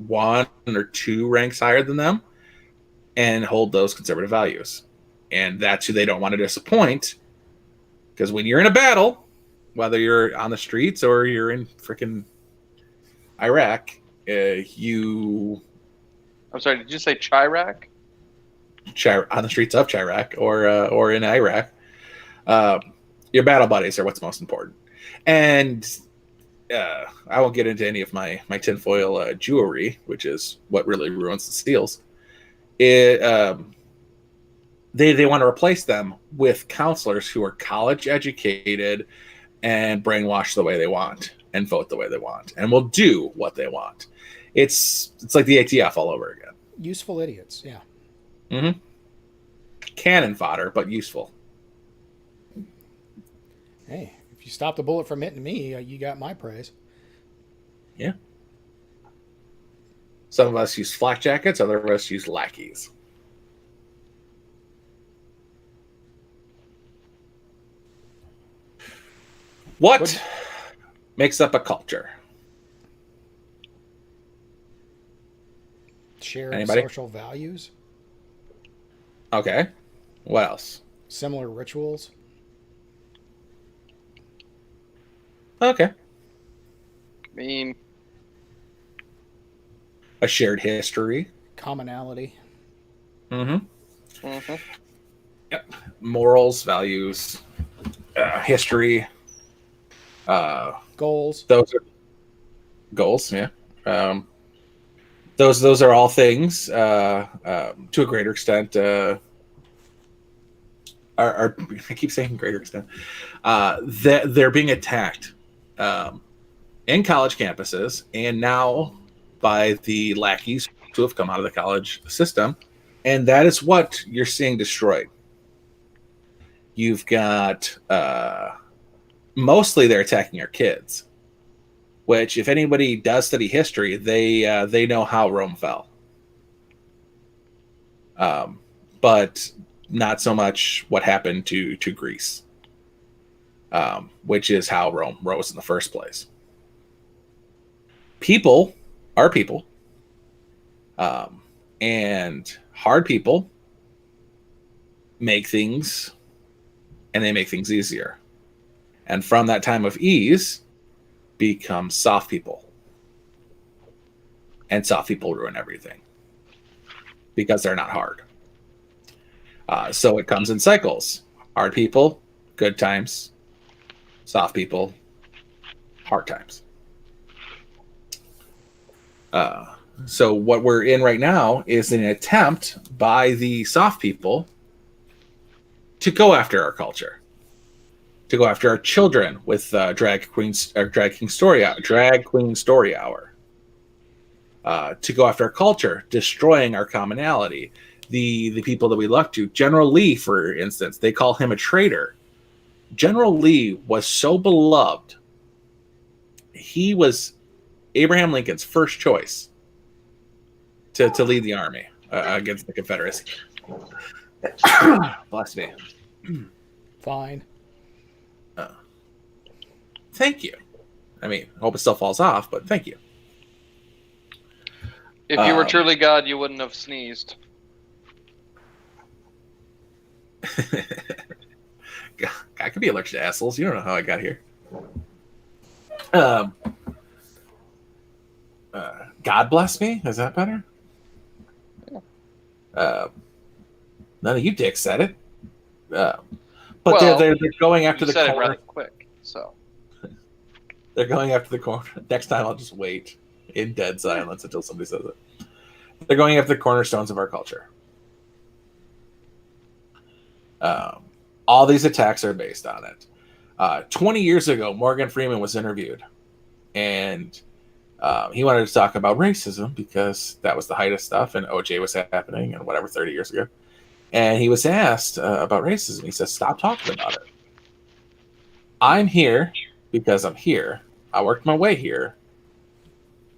1 or 2 ranks higher than them and hold those conservative values. And that's who they don't want to disappoint, because when you're in a battle, whether you're on the streets or you're in freaking Iraq, you... I'm sorry, did you say Chirac? On the streets of Chirac or in Iraq, your battle buddies are what's most important. And I won't get into any of my tinfoil jewelry, which is what really ruins the steals. They want to replace them with counselors who are college educated and brainwashed the way they want and vote the way they want and will do what they want. It's like the ATF all over again. Useful idiots, yeah. Mm-hmm. Cannon fodder, but useful. Hey, if you stopped a bullet from hitting me, you got my praise. Yeah. Some of us use flak jackets, other of us use lackeys. What makes up a culture? Shared Anybody? social values. Okay. What else? Similar rituals. Okay. I mean, A shared history. Commonality. Mm-hmm. mhm. Yep. Morals, values, history. Goals. Those are goals. Yeah. Those are all things to a greater extent. Are I keep saying greater extent. They're being attacked in college campuses and now by the lackeys who have come out of the college system, and that is what you're seeing destroyed. You've got mostly they're attacking our kids, which if anybody does study history, they know how Rome fell, but not so much what happened to Greece, which is how Rome rose in the first place. People are people, and hard people make things, and they make things easier. And from that time of ease become soft people. And soft people ruin everything because they're not hard. So it comes in cycles. Hard people, good times. Soft people, hard times. So what we're in right now is an attempt by the soft people to go after our culture, to go after our children with drag queen story hour, to go after our culture, destroying our commonality. The people that we look to, General Lee, for instance, they call him a traitor. General Lee was so beloved. He was Abraham Lincoln's first choice to lead the army against the Confederacy. Bless me. Fine. Thank you. I mean, I hope it still falls off, but thank you. If you were truly God, you wouldn't have sneezed. I could be allergic to assholes. You don't know how I got here. God bless me. Is that better? None of you dicks said it. But Well, they're going after You the said it corner. rather quick, so. They're going after the corner. Next time, I'll just wait in dead silence until somebody says it. They're going after the cornerstones of our culture. All these attacks are based on it. 20 years ago, Morgan Freeman was interviewed, and he wanted to talk about racism because that was the height of stuff, and OJ was happening, and whatever, 30 years ago. And he was asked about racism. He says, "Stop talking about it. I'm here because I'm here. I worked my way here.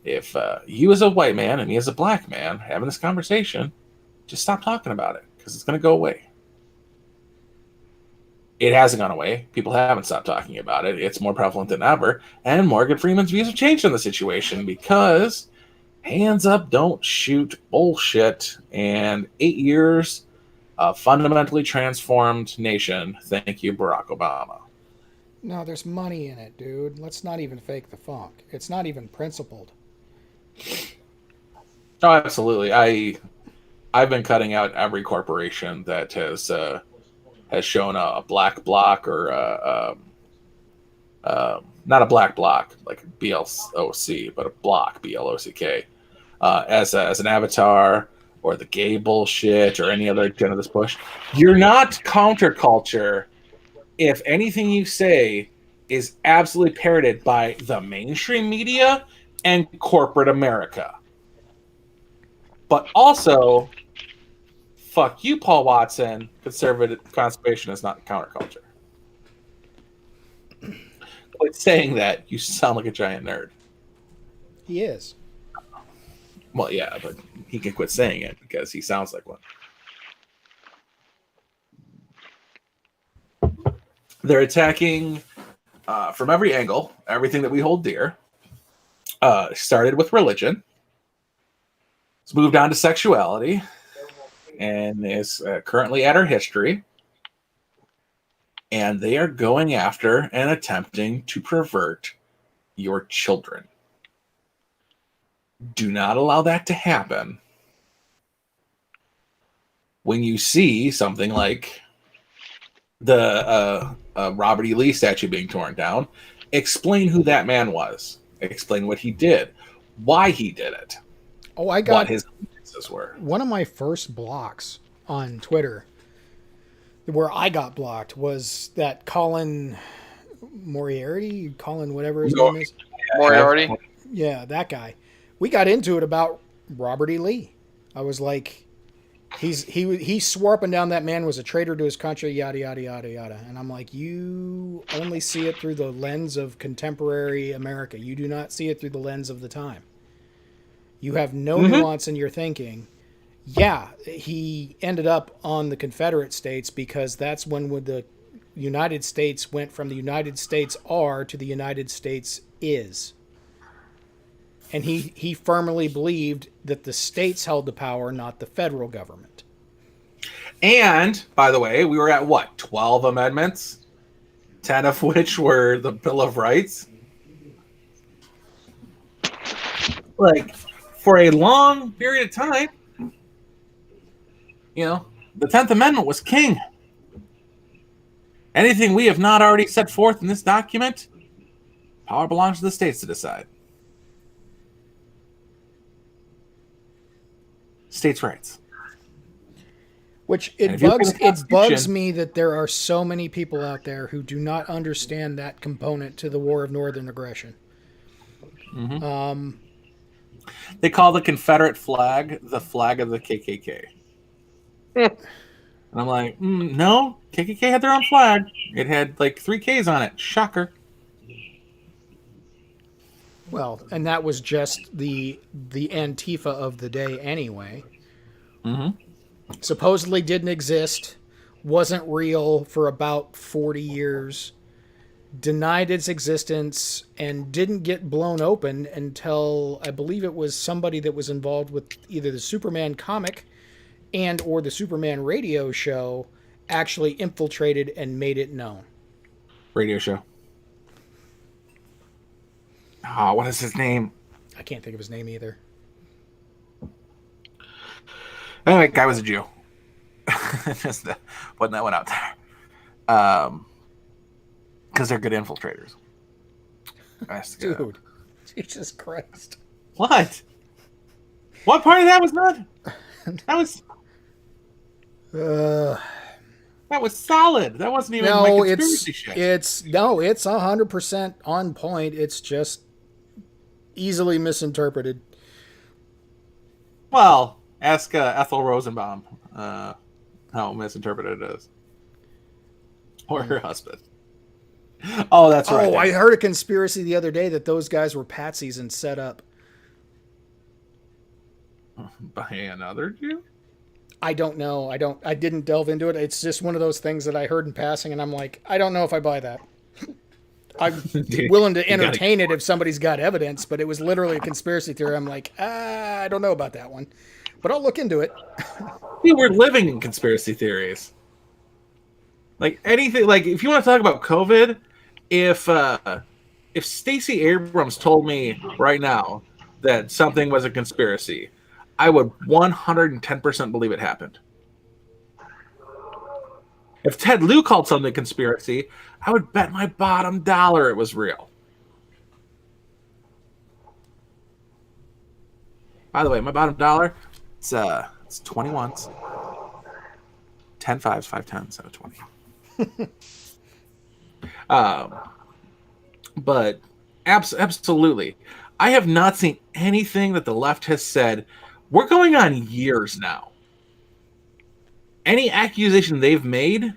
If you as a white man and me as a black man having this conversation, just stop talking about it because it's going to go away." It hasn't gone away. People haven't stopped talking about it. It's more prevalent than ever. And Morgan Freeman's views have changed on the situation because hands up, don't shoot bullshit. And 8 years, a fundamentally transformed nation. Thank you, Barack Obama. No, there's money in it, dude. Let's not even fake the funk. It's not even principled. Oh, absolutely. I've been cutting out every corporation that has shown a black block or not a black block like BLOC, but a block BLOCK as an avatar or the gay bullshit or any other agenda of this push. You're not counterculture if anything you say is absolutely parroted by the mainstream media and corporate America. But also, fuck you, Paul Watson. Conservative conservation is not counterculture. Quit saying that. You sound like a giant nerd. He is. Well, yeah, but he can quit saying it because he sounds like one. They're attacking from every angle, everything that we hold dear. Started with religion. It's moved on to sexuality. And is currently at our history. And they are going after and attempting to pervert your children. Do not allow that to happen. When you see something like the Robert E. Lee statue being torn down, explain who that man was. Explain what he did. Why he did it. Oh, I got what his were. One of my first blocks on Twitter where I got blocked was that Colin Moriarty, Colin whatever his name is. Moriarty? Yeah, that guy. We got into it about Robert E. Lee. I was like, he swore up and down that man was a traitor to his country, yada, yada, yada, yada. And I'm like, you only see it through the lens of contemporary America. You do not see it through the lens of the time. You have no nuance in your thinking. Yeah, he ended up on the Confederate States because that's when the United States went from the United States are to the United States is. And he firmly believed that the states held the power, not the federal government. And, by the way, we were at what? 12 amendments? 10 of which were the Bill of Rights? Like, for a long period of time, you know, the 10th Amendment was king. Anything we have not already set forth in this document, power belongs to the states to decide. States' rights. Which it bugs me that there are so many people out there who do not understand that component to the War of Northern Aggression. Mm-hmm. They call the Confederate flag the flag of the KKK. And I'm like, no, KKK had their own flag. It had like 3 Ks on it. Shocker. Well, and that was just the Antifa of the day anyway. Mm-hmm. Supposedly didn't exist, wasn't real for about 40 years, denied its existence, and didn't get blown open until I believe it was somebody that was involved with either the Superman comic and or the Superman radio show actually infiltrated and made it known. Radio show. Oh, what is his name? I can't think of his name either. Anyway, guy was a Jew. Just putting that one out there. because they're good infiltrators. Dude, Jesus Christ! What? What part of that was not? That was Uh, that was solid. That wasn't even my conspiracy shit. it's 100% on point. It's just easily misinterpreted. Well, ask Ethel Rosenbaum how misinterpreted it is, or her husband. Oh, that's right. Oh, I heard a conspiracy the other day that those guys were patsies and set up. By another Jew? I don't know. I didn't delve into it. It's just one of those things that I heard in passing, and I'm like, I don't know if I buy that. I'm willing to entertain it if somebody's got evidence, but it was literally a conspiracy theory. I'm like, I don't know about that one, but I'll look into it. We're living in conspiracy theories. Like anything, like if you want to talk about COVID, if Stacey Abrams told me right now that something was a conspiracy, I would 110% believe it happened. If Ted Lieu called something a conspiracy, I would bet my bottom dollar it was real. By the way, my bottom dollar, it's 21s, 10 5s, 5 10s, so 20. But absolutely, I have not seen anything that the left has said. We're going on years now. Any accusation they've made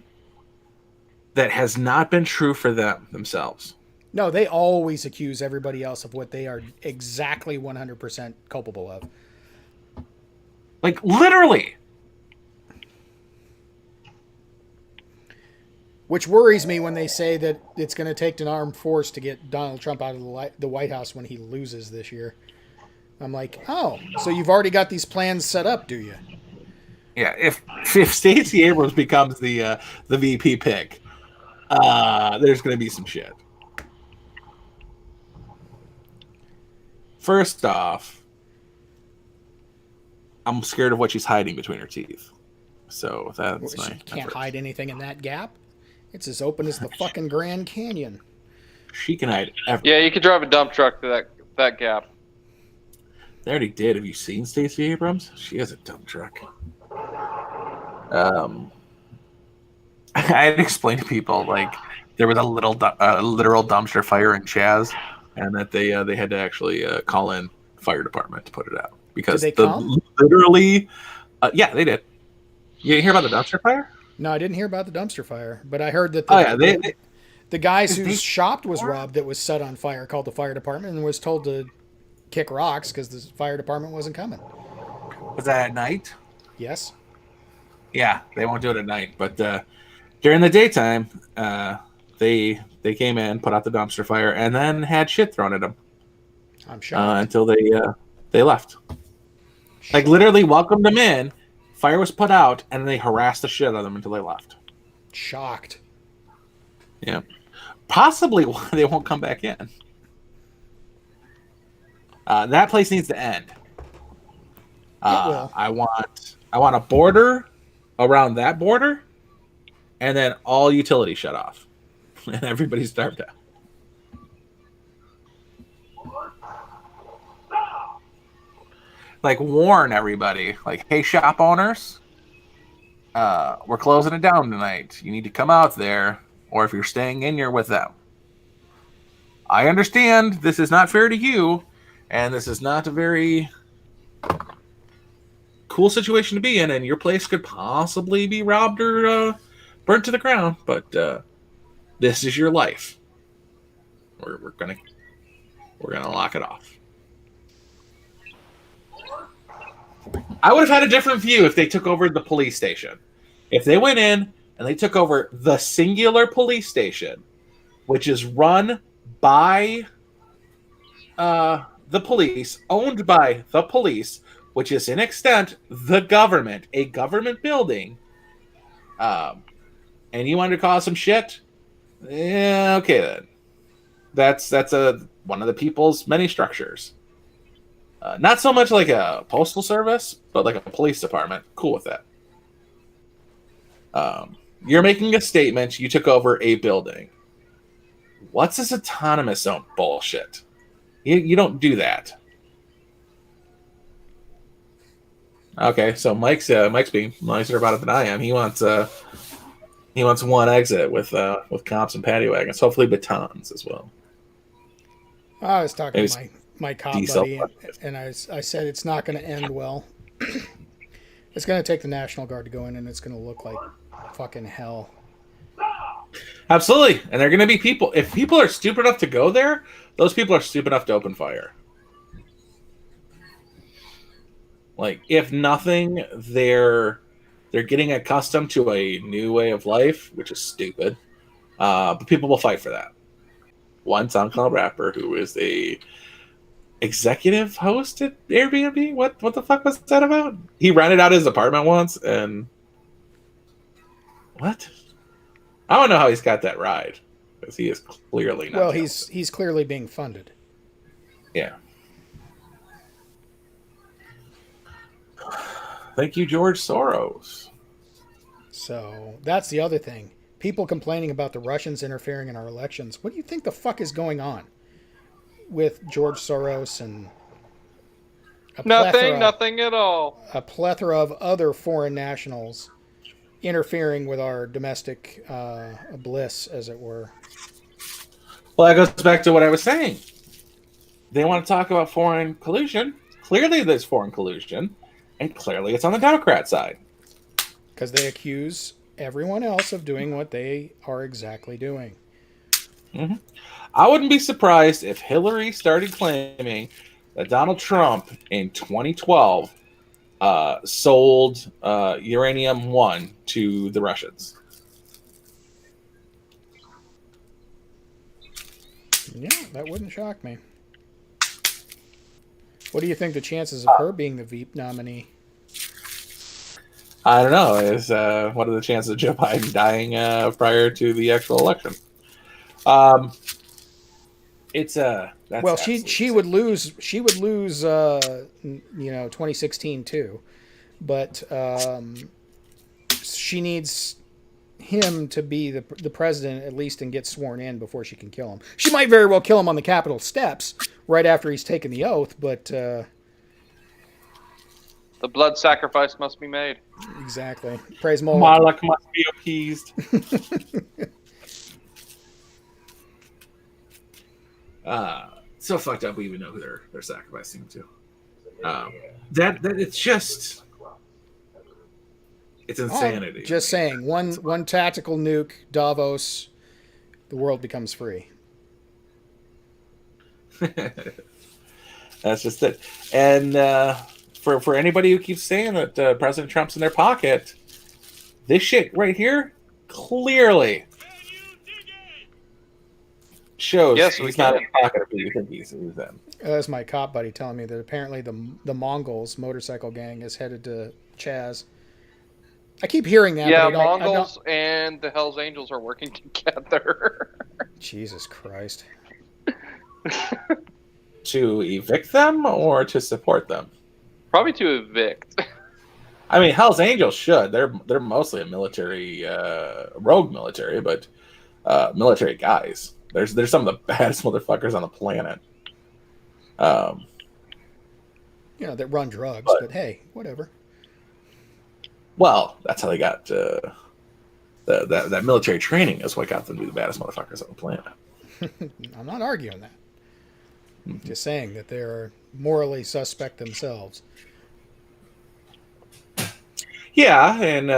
that has not been true for themselves. No, they always accuse everybody else of what they are exactly 100% culpable of. Like, literally. Which worries me when they say that it's going to take an armed force to get Donald Trump out of the White House when he loses this year. I'm like, oh, so you've already got these plans set up, do you? Yeah, if Stacey Abrams becomes the VP pick, there's going to be some shit. First off, I'm scared of what she's hiding between her teeth. So that's She can't hide anything in that gap. It's as open as the fucking Grand Canyon. She can hide everything. Yeah, you could drive a dump truck to that gap. They already did. Have you seen Stacey Abrams? She has a dump truck. I had explained to people like there was a literal dumpster fire in Chaz, and that they had to actually call in fire department to put it out because Did they come? Literally, yeah, they did. You didn't hear about the dumpster fire? No, I didn't hear about the dumpster fire, but I heard that the guys whose shop was robbed that was set on fire called the fire department and was told to kick rocks because the fire department wasn't coming. Was that at night? Yes. Yeah, they won't do it at night, but during the daytime, they came in, put out the dumpster fire, and then had shit thrown at them. I'm shocked. Until they left. Like literally welcomed them in, fire was put out, and they harassed the shit out of them until they left. Shocked. Yeah, possibly why they won't come back in. That place needs to end. It will. I want a border around that border, and then all utilities shut off, and everybody's starved out. Like warn everybody, like, hey, shop owners, we're closing it down tonight. You need to come out there, or if you're staying in, you're with them. I understand this is not fair to you, and this is not a very cool situation to be in, and your place could possibly be robbed or burnt to the ground, but this is your life. We're gonna lock it off. I would have had a different view if they took over the police station. If they went in and they took over the singular police station, which is run by the police, owned by the police, which is in extent the government, a government building, and you wanted to cause some shit, yeah, okay then. That's one of the people's many structures. Not so much like a postal service, but like a police department. Cool with that. You're making a statement. You took over a building. What's this autonomous zone bullshit? You don't do that. Okay, so Mike's being nicer about it than I am. He wants one exit with cops and paddy wagons, hopefully batons as well. I was talking Maybe to my cop diesel. buddy, and I said it's not going to end well. It's going to take the National Guard to go in, and it's going to look like fucking hell. Absolutely, and they're going to be people. If people are stupid enough to go there, those people are stupid enough to open fire. Like, if nothing, they're getting accustomed to a new way of life, which is stupid. But people will fight for that. One SoundCloud rapper who is a executive host at Airbnb. What the fuck was that about? He rented out his apartment once, and what? I don't know how he's got that ride, because he is clearly not. Well, he's clearly being funded. Yeah. Thank you, George Soros. So that's the other thing. People complaining about the Russians interfering in our elections. What do you think the fuck is going on with George Soros and Nothing at all. A plethora of other foreign nationals interfering with our domestic bliss, as it were. Well, that goes back to what I was saying. They want to talk about foreign collusion. Clearly, there's foreign collusion, and clearly it's on the Democrat side. Because they accuse everyone else of doing what they are exactly doing. Mm-hmm. I wouldn't be surprised if Hillary started claiming that Donald Trump in 2012 sold uranium-1 to the Russians. Yeah, that wouldn't shock me. What do you think the chances of her being the Veep nominee? I don't know. What are the chances of Joe Biden dying prior to the actual election? Well, she would lose. She would lose. 2016 too, but she needs him to be the president at least and get sworn in before she can kill him. She might very well kill him on the Capitol steps right after he's taken the oath, but the blood sacrifice must be made. Exactly. Praise Moloch. Moloch must be appeased. So fucked up. We even know who they're sacrificing to. That it's just. It's insanity. Just saying, one tactical nuke, Davos, the world becomes free. That's just it. And for anybody who keeps saying that President Trump's in their pocket, this shit right here clearly shows he's not in the pocket of who you think he's in. That's my cop buddy telling me that apparently the Mongols motorcycle gang is headed to Chaz. I keep hearing that. Yeah, but Mongols and the Hells Angels are working together. Jesus Christ. To evict them or to support them? Probably to evict. I mean, Hells Angels should. They're mostly a military, rogue military, but military guys. There's some of the baddest motherfuckers on the planet. That run drugs, but hey, whatever. Well, that's how they got that military training is what got them to be the baddest motherfuckers on the planet. I'm not arguing that. I'm just saying that they're morally suspect themselves. Yeah, and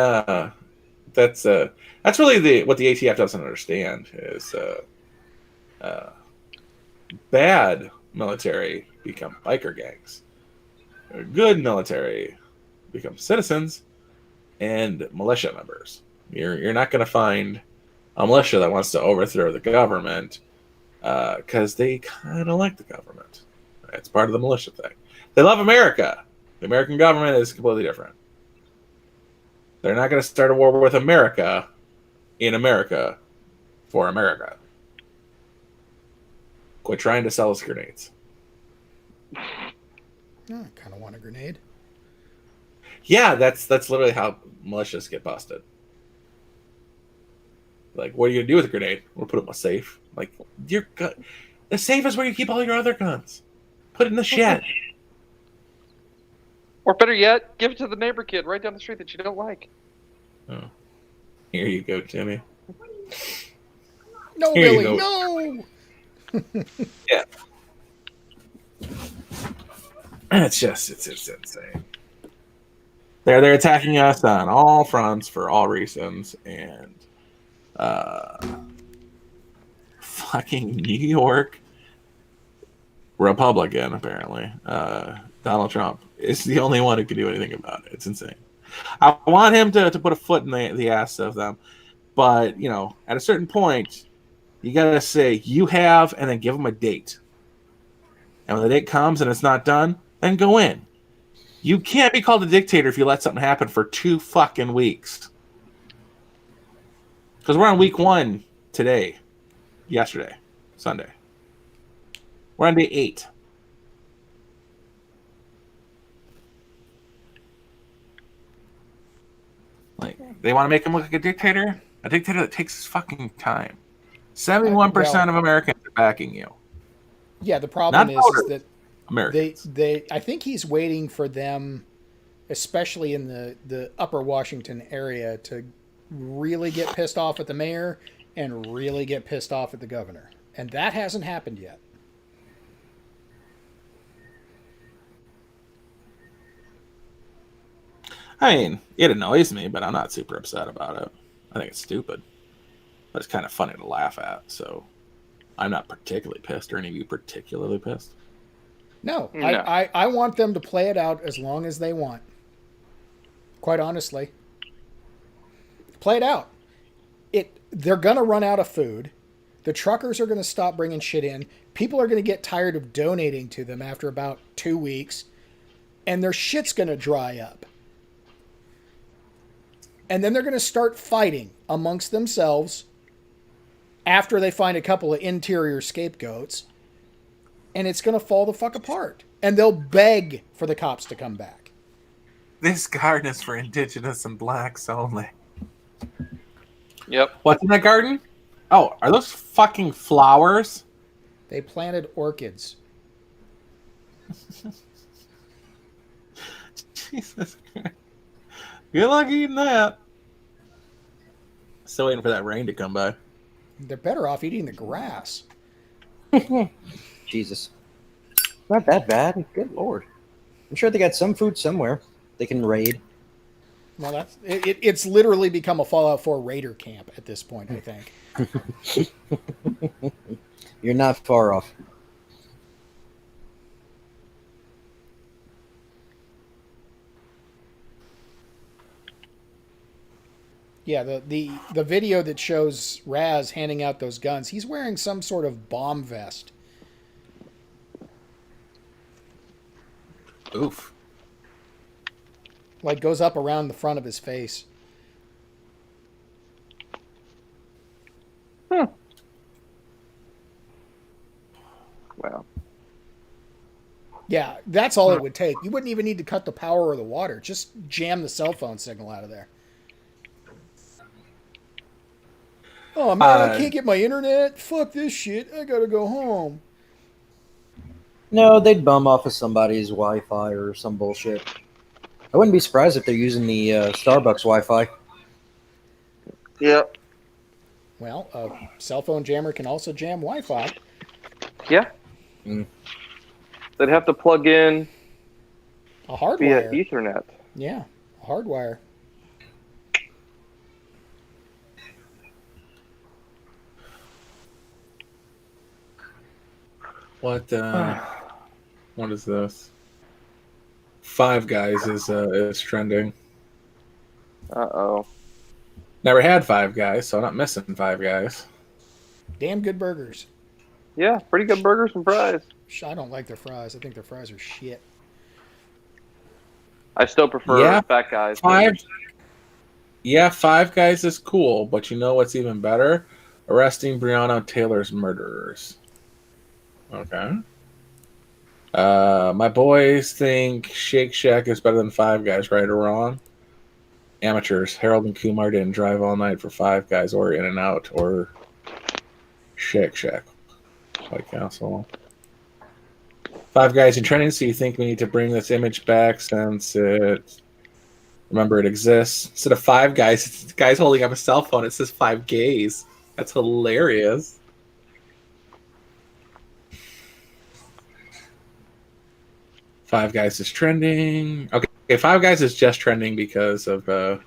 that's really what the ATF doesn't understand is bad military become biker gangs, good military become citizens and militia members. You're not going to find a militia that wants to overthrow the government because they kind of like the government. It's part of the militia thing. They love America. The American government is completely different. They're not going to start a war with America in America for America. Quit trying to sell us grenades. I kind of want a grenade. Yeah, that's literally how militias get busted. Like, what are you gonna do with a grenade? We'll put it in a safe. Like, your gun. The safe is where you keep all your other guns. Put it in the shed. Or better yet, give it to the neighbor kid right down the street that you don't like. Oh. Here you go, Jimmy. No, Here you Billy, go. no. Yeah. It's insane. They're attacking us on all fronts for all reasons, and fucking New York Republican, apparently, Donald Trump is the only one who can do anything about it. It's insane. I want him to put a foot in the ass of them, but at a certain point, you gotta say you have, and then give them a date. And when the date comes and it's not done, then go in. You can't be called a dictator if you let something happen for 2 fucking weeks. Because we're on week 1 today, yesterday, Sunday. We're on day 8. Like, they want to make him look like a dictator? A dictator that takes his fucking time. 71% of Americans are backing you. Yeah, the problem is that Americans. I think he's waiting for them, especially in the upper Washington area, to really get pissed off at the mayor and really get pissed off at the governor. And that hasn't happened yet. I mean, it annoys me, but I'm not super upset about it. I think it's stupid. But it's kind of funny to laugh at, so I'm not particularly pissed. Are any of you particularly pissed? No. I want them to play it out as long as they want. Quite honestly. Play it out. They're going to run out of food. The truckers are going to stop bringing shit in. People are going to get tired of donating to them after about 2 weeks. And their shit's going to dry up. And then they're going to start fighting amongst themselves after they find a couple of interior scapegoats. And it's going to fall the fuck apart. And they'll beg for the cops to come back. This garden is for indigenous and blacks only. Yep. What's in that garden? Oh, are those fucking flowers? They planted orchids. Jesus Christ. Good luck eating that. Still waiting for that rain to come by. They're better off eating the grass. Jesus. Not that bad. Good Lord. I'm sure they got some food somewhere they can raid. Well, it's literally become a Fallout 4 raider camp at this point, I think. You're not far off. Yeah, the video that shows Raz handing out those guns, he's wearing some sort of bomb vest. Oof. Like goes up around the front of his face. Wow. Yeah, that's all it would take. You wouldn't even need to cut the power or the water. Just jam the cell phone signal out of there. Oh man, I can't get my internet. Fuck this shit. I gotta go home. No, they'd bum off of somebody's Wi-Fi or some bullshit. I wouldn't be surprised if they're using the Starbucks Wi-Fi. Yep. Well, a cell phone jammer can also jam Wi-Fi. Yeah. Mm. They'd have to plug in A hardwire. via Ethernet. Yeah, a hardwire. What is this? Five Guys is trending. Uh-oh. Never had Five Guys, so I'm not missing Five Guys. Damn good burgers. Yeah, pretty good burgers and fries. I don't like their fries. I think their fries are shit. I still prefer Fat Guys. Five Guys is cool, but you know what's even better? Arresting Breonna Taylor's murderers. Okay. My boys think Shake Shack is better than Five Guys, right or wrong? Amateurs. Harold and Kumar didn't drive all night for Five Guys or In and Out or Shake Shack. White Castle. Five Guys in trending, so you think we need to bring this image back since it... Remember, it exists. Instead of Five Guys, it's guys holding up a cell phone. It says Five Gays. That's hilarious. Five Guys is trending. Okay, Five Guys is just trending because of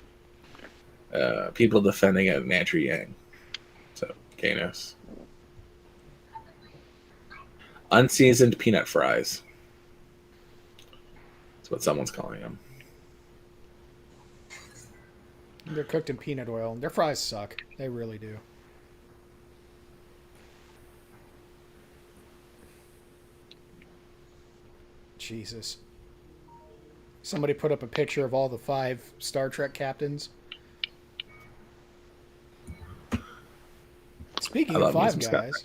people defending it and Andrew Yang. So, gayness. Unseasoned peanut fries. That's what someone's calling them. They're cooked in peanut oil. Their fries suck. They really do. Jesus. Somebody put up a picture of all the 5 Star Trek captains. Speaking of Five Guys,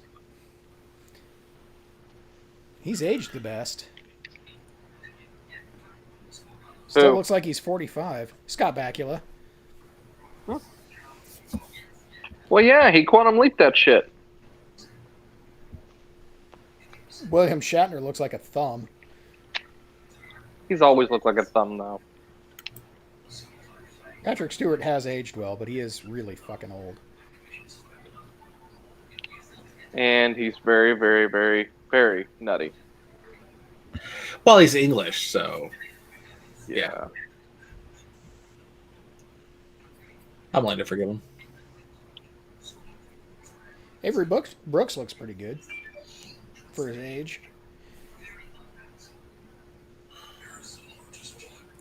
he's aged the best. Still looks like he's 45. Scott Bakula. Well, yeah, he quantum leaped that shit. William Shatner looks like a thumb. He's always looked like a thumb, though. Patrick Stewart has aged well, but he is really fucking old. And he's very, very, very, very nutty. Well, he's English, so... Yeah. I'm willing to forgive him. Avery Brooks looks pretty good for his age.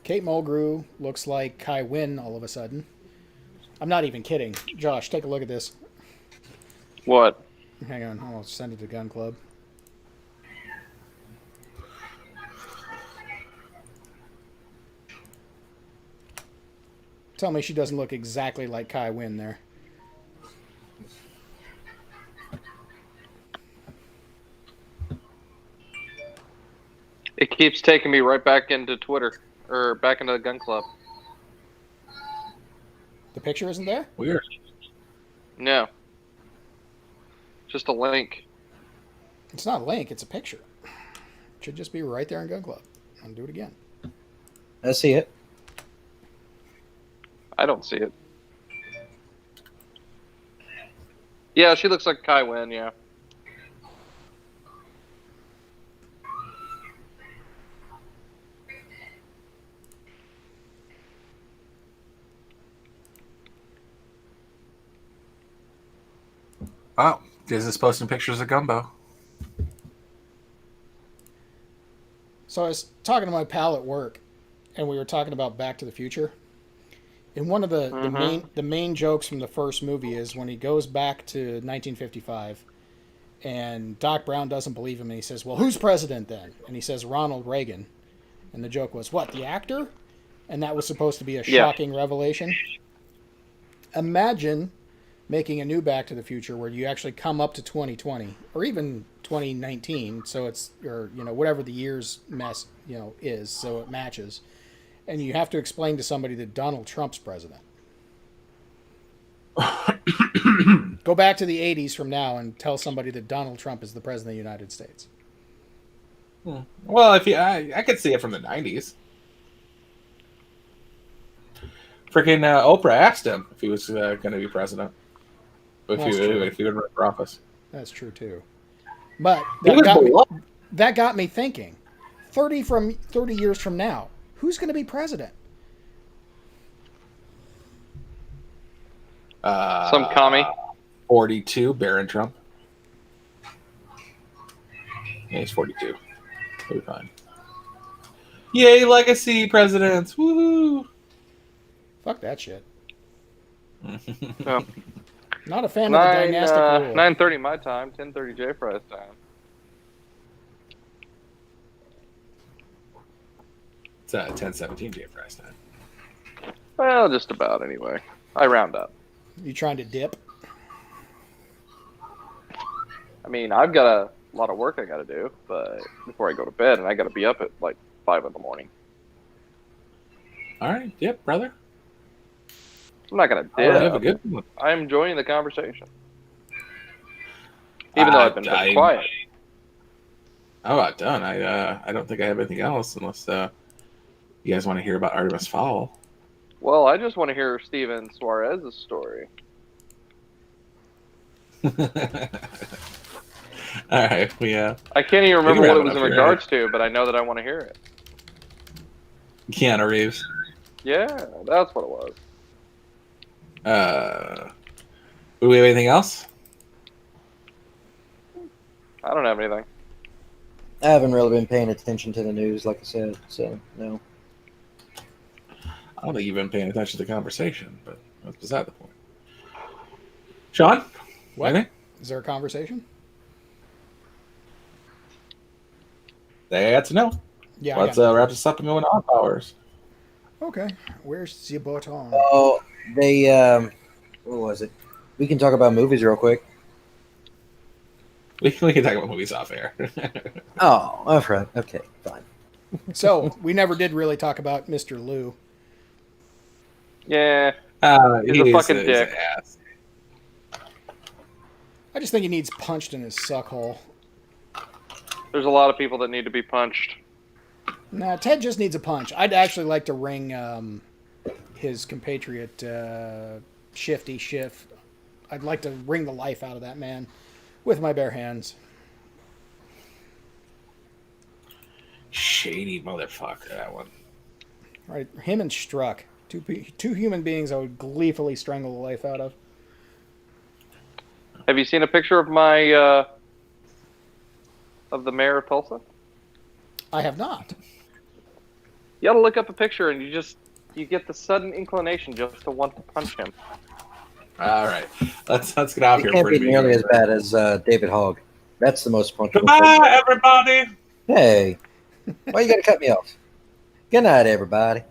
Kate Mulgrew looks like Kai Wynn all of a sudden. I'm not even kidding. Josh, take a look at this. What? Hang on, I'll send it to Gun Club. Tell me she doesn't look exactly like Kai Wynn there. It keeps taking me right back into Twitter. Or back into the Gun Club. The picture isn't there? Weird. No. Just a link. It's not a link, it's a picture. It should just be right there in Gun Club. I'll do it again. I see it. I don't see it. Yeah, she looks like Kai Wynn, yeah. Oh, Disney's posting pictures of Gumbo. So I was talking to my pal at work, and we were talking about Back to the Future. And one of the main jokes from the first movie is when he goes back to 1955, and Doc Brown doesn't believe him, and he says, "Well, who's president then?" And he says, "Ronald Reagan." And the joke was, "What, the actor?" And that was supposed to be a shocking revelation. Imagine making a new Back to the Future where you actually come up to 2020 or even 2019, so it's, or whatever the year's mess is, so it matches, and you have to explain to somebody that Donald Trump's president. Go back to the 80s from now and tell somebody that Donald Trump is the president of the United States. Well, if I could see it from the 90s. Freaking Oprah asked him if he was going to be president. If he would run for office. That's true too. But that got me thinking. 30 years from now, who's going to be president? Some commie. 42, Barron Trump. Yeah, he's 42. He'll be fine. Yay, legacy presidents! Woohoo! Fuck that shit. Oh. Not a fan of the dynastic rule. 9:30 my time, 10:30 J Fry's time. It's 10:17 J Fry's time. Well, just about anyway. I round up. You trying to dip? I mean, I've got a lot of work I got to do, but before I go to bed, and I got to be up at like 5 in the morning. All right, yep, brother. I'm not gonna Oh, have a dip. good one. I'm enjoying the conversation, even though I've been pretty quiet. I'm about done. I don't think I have anything else unless you guys want to hear about Artemis Fowl. Well, I just want to hear Steven Suarez's story. All right, I can't even we can remember wrap what it it was up in here, regards to, but I know that I want to hear it. Keanu Reeves. Yeah, that's what it was. Do we have anything else? I don't have anything. I haven't really been paying attention to the news, like I said, so no. I don't think you've been paying attention to the conversation, but that's beside the point. Sean, What? anything? Is there a conversation? That's a no. Yeah. Let's wrap this up and go into off hours. Okay. Where's the button? Oh, they, what was it? We can talk about movies real quick. We can talk about movies off air. Oh, that's right. Okay, fine. So we never did really talk about Mr. Lieu. Yeah, he's a fucking dick. An ass. I just think he needs punched in his suckhole. There's a lot of people that need to be punched. Nah, Ted just needs a punch. I'd actually like to ring his compatriot Shifty Schiff. I'd like to wring the life out of that man with my bare hands. Shady motherfucker, that one. Right, him and Struck, two human beings I would gleefully strangle the life out of. Have you seen a picture of my of the mayor of Tulsa? I have not. You ought to look up a picture, and you get the sudden inclination just to want to punch him. All right, let's get out It here. can't be nearly as bad as David Hogg. That's the most punchable. Goodbye, everybody. Hey, why you gotta cut me off? Good night, everybody.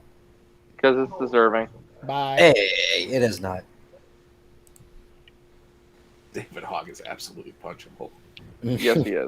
Because it's deserving. Bye. Hey, it is not. David Hogg is absolutely punchable. Yes, he is.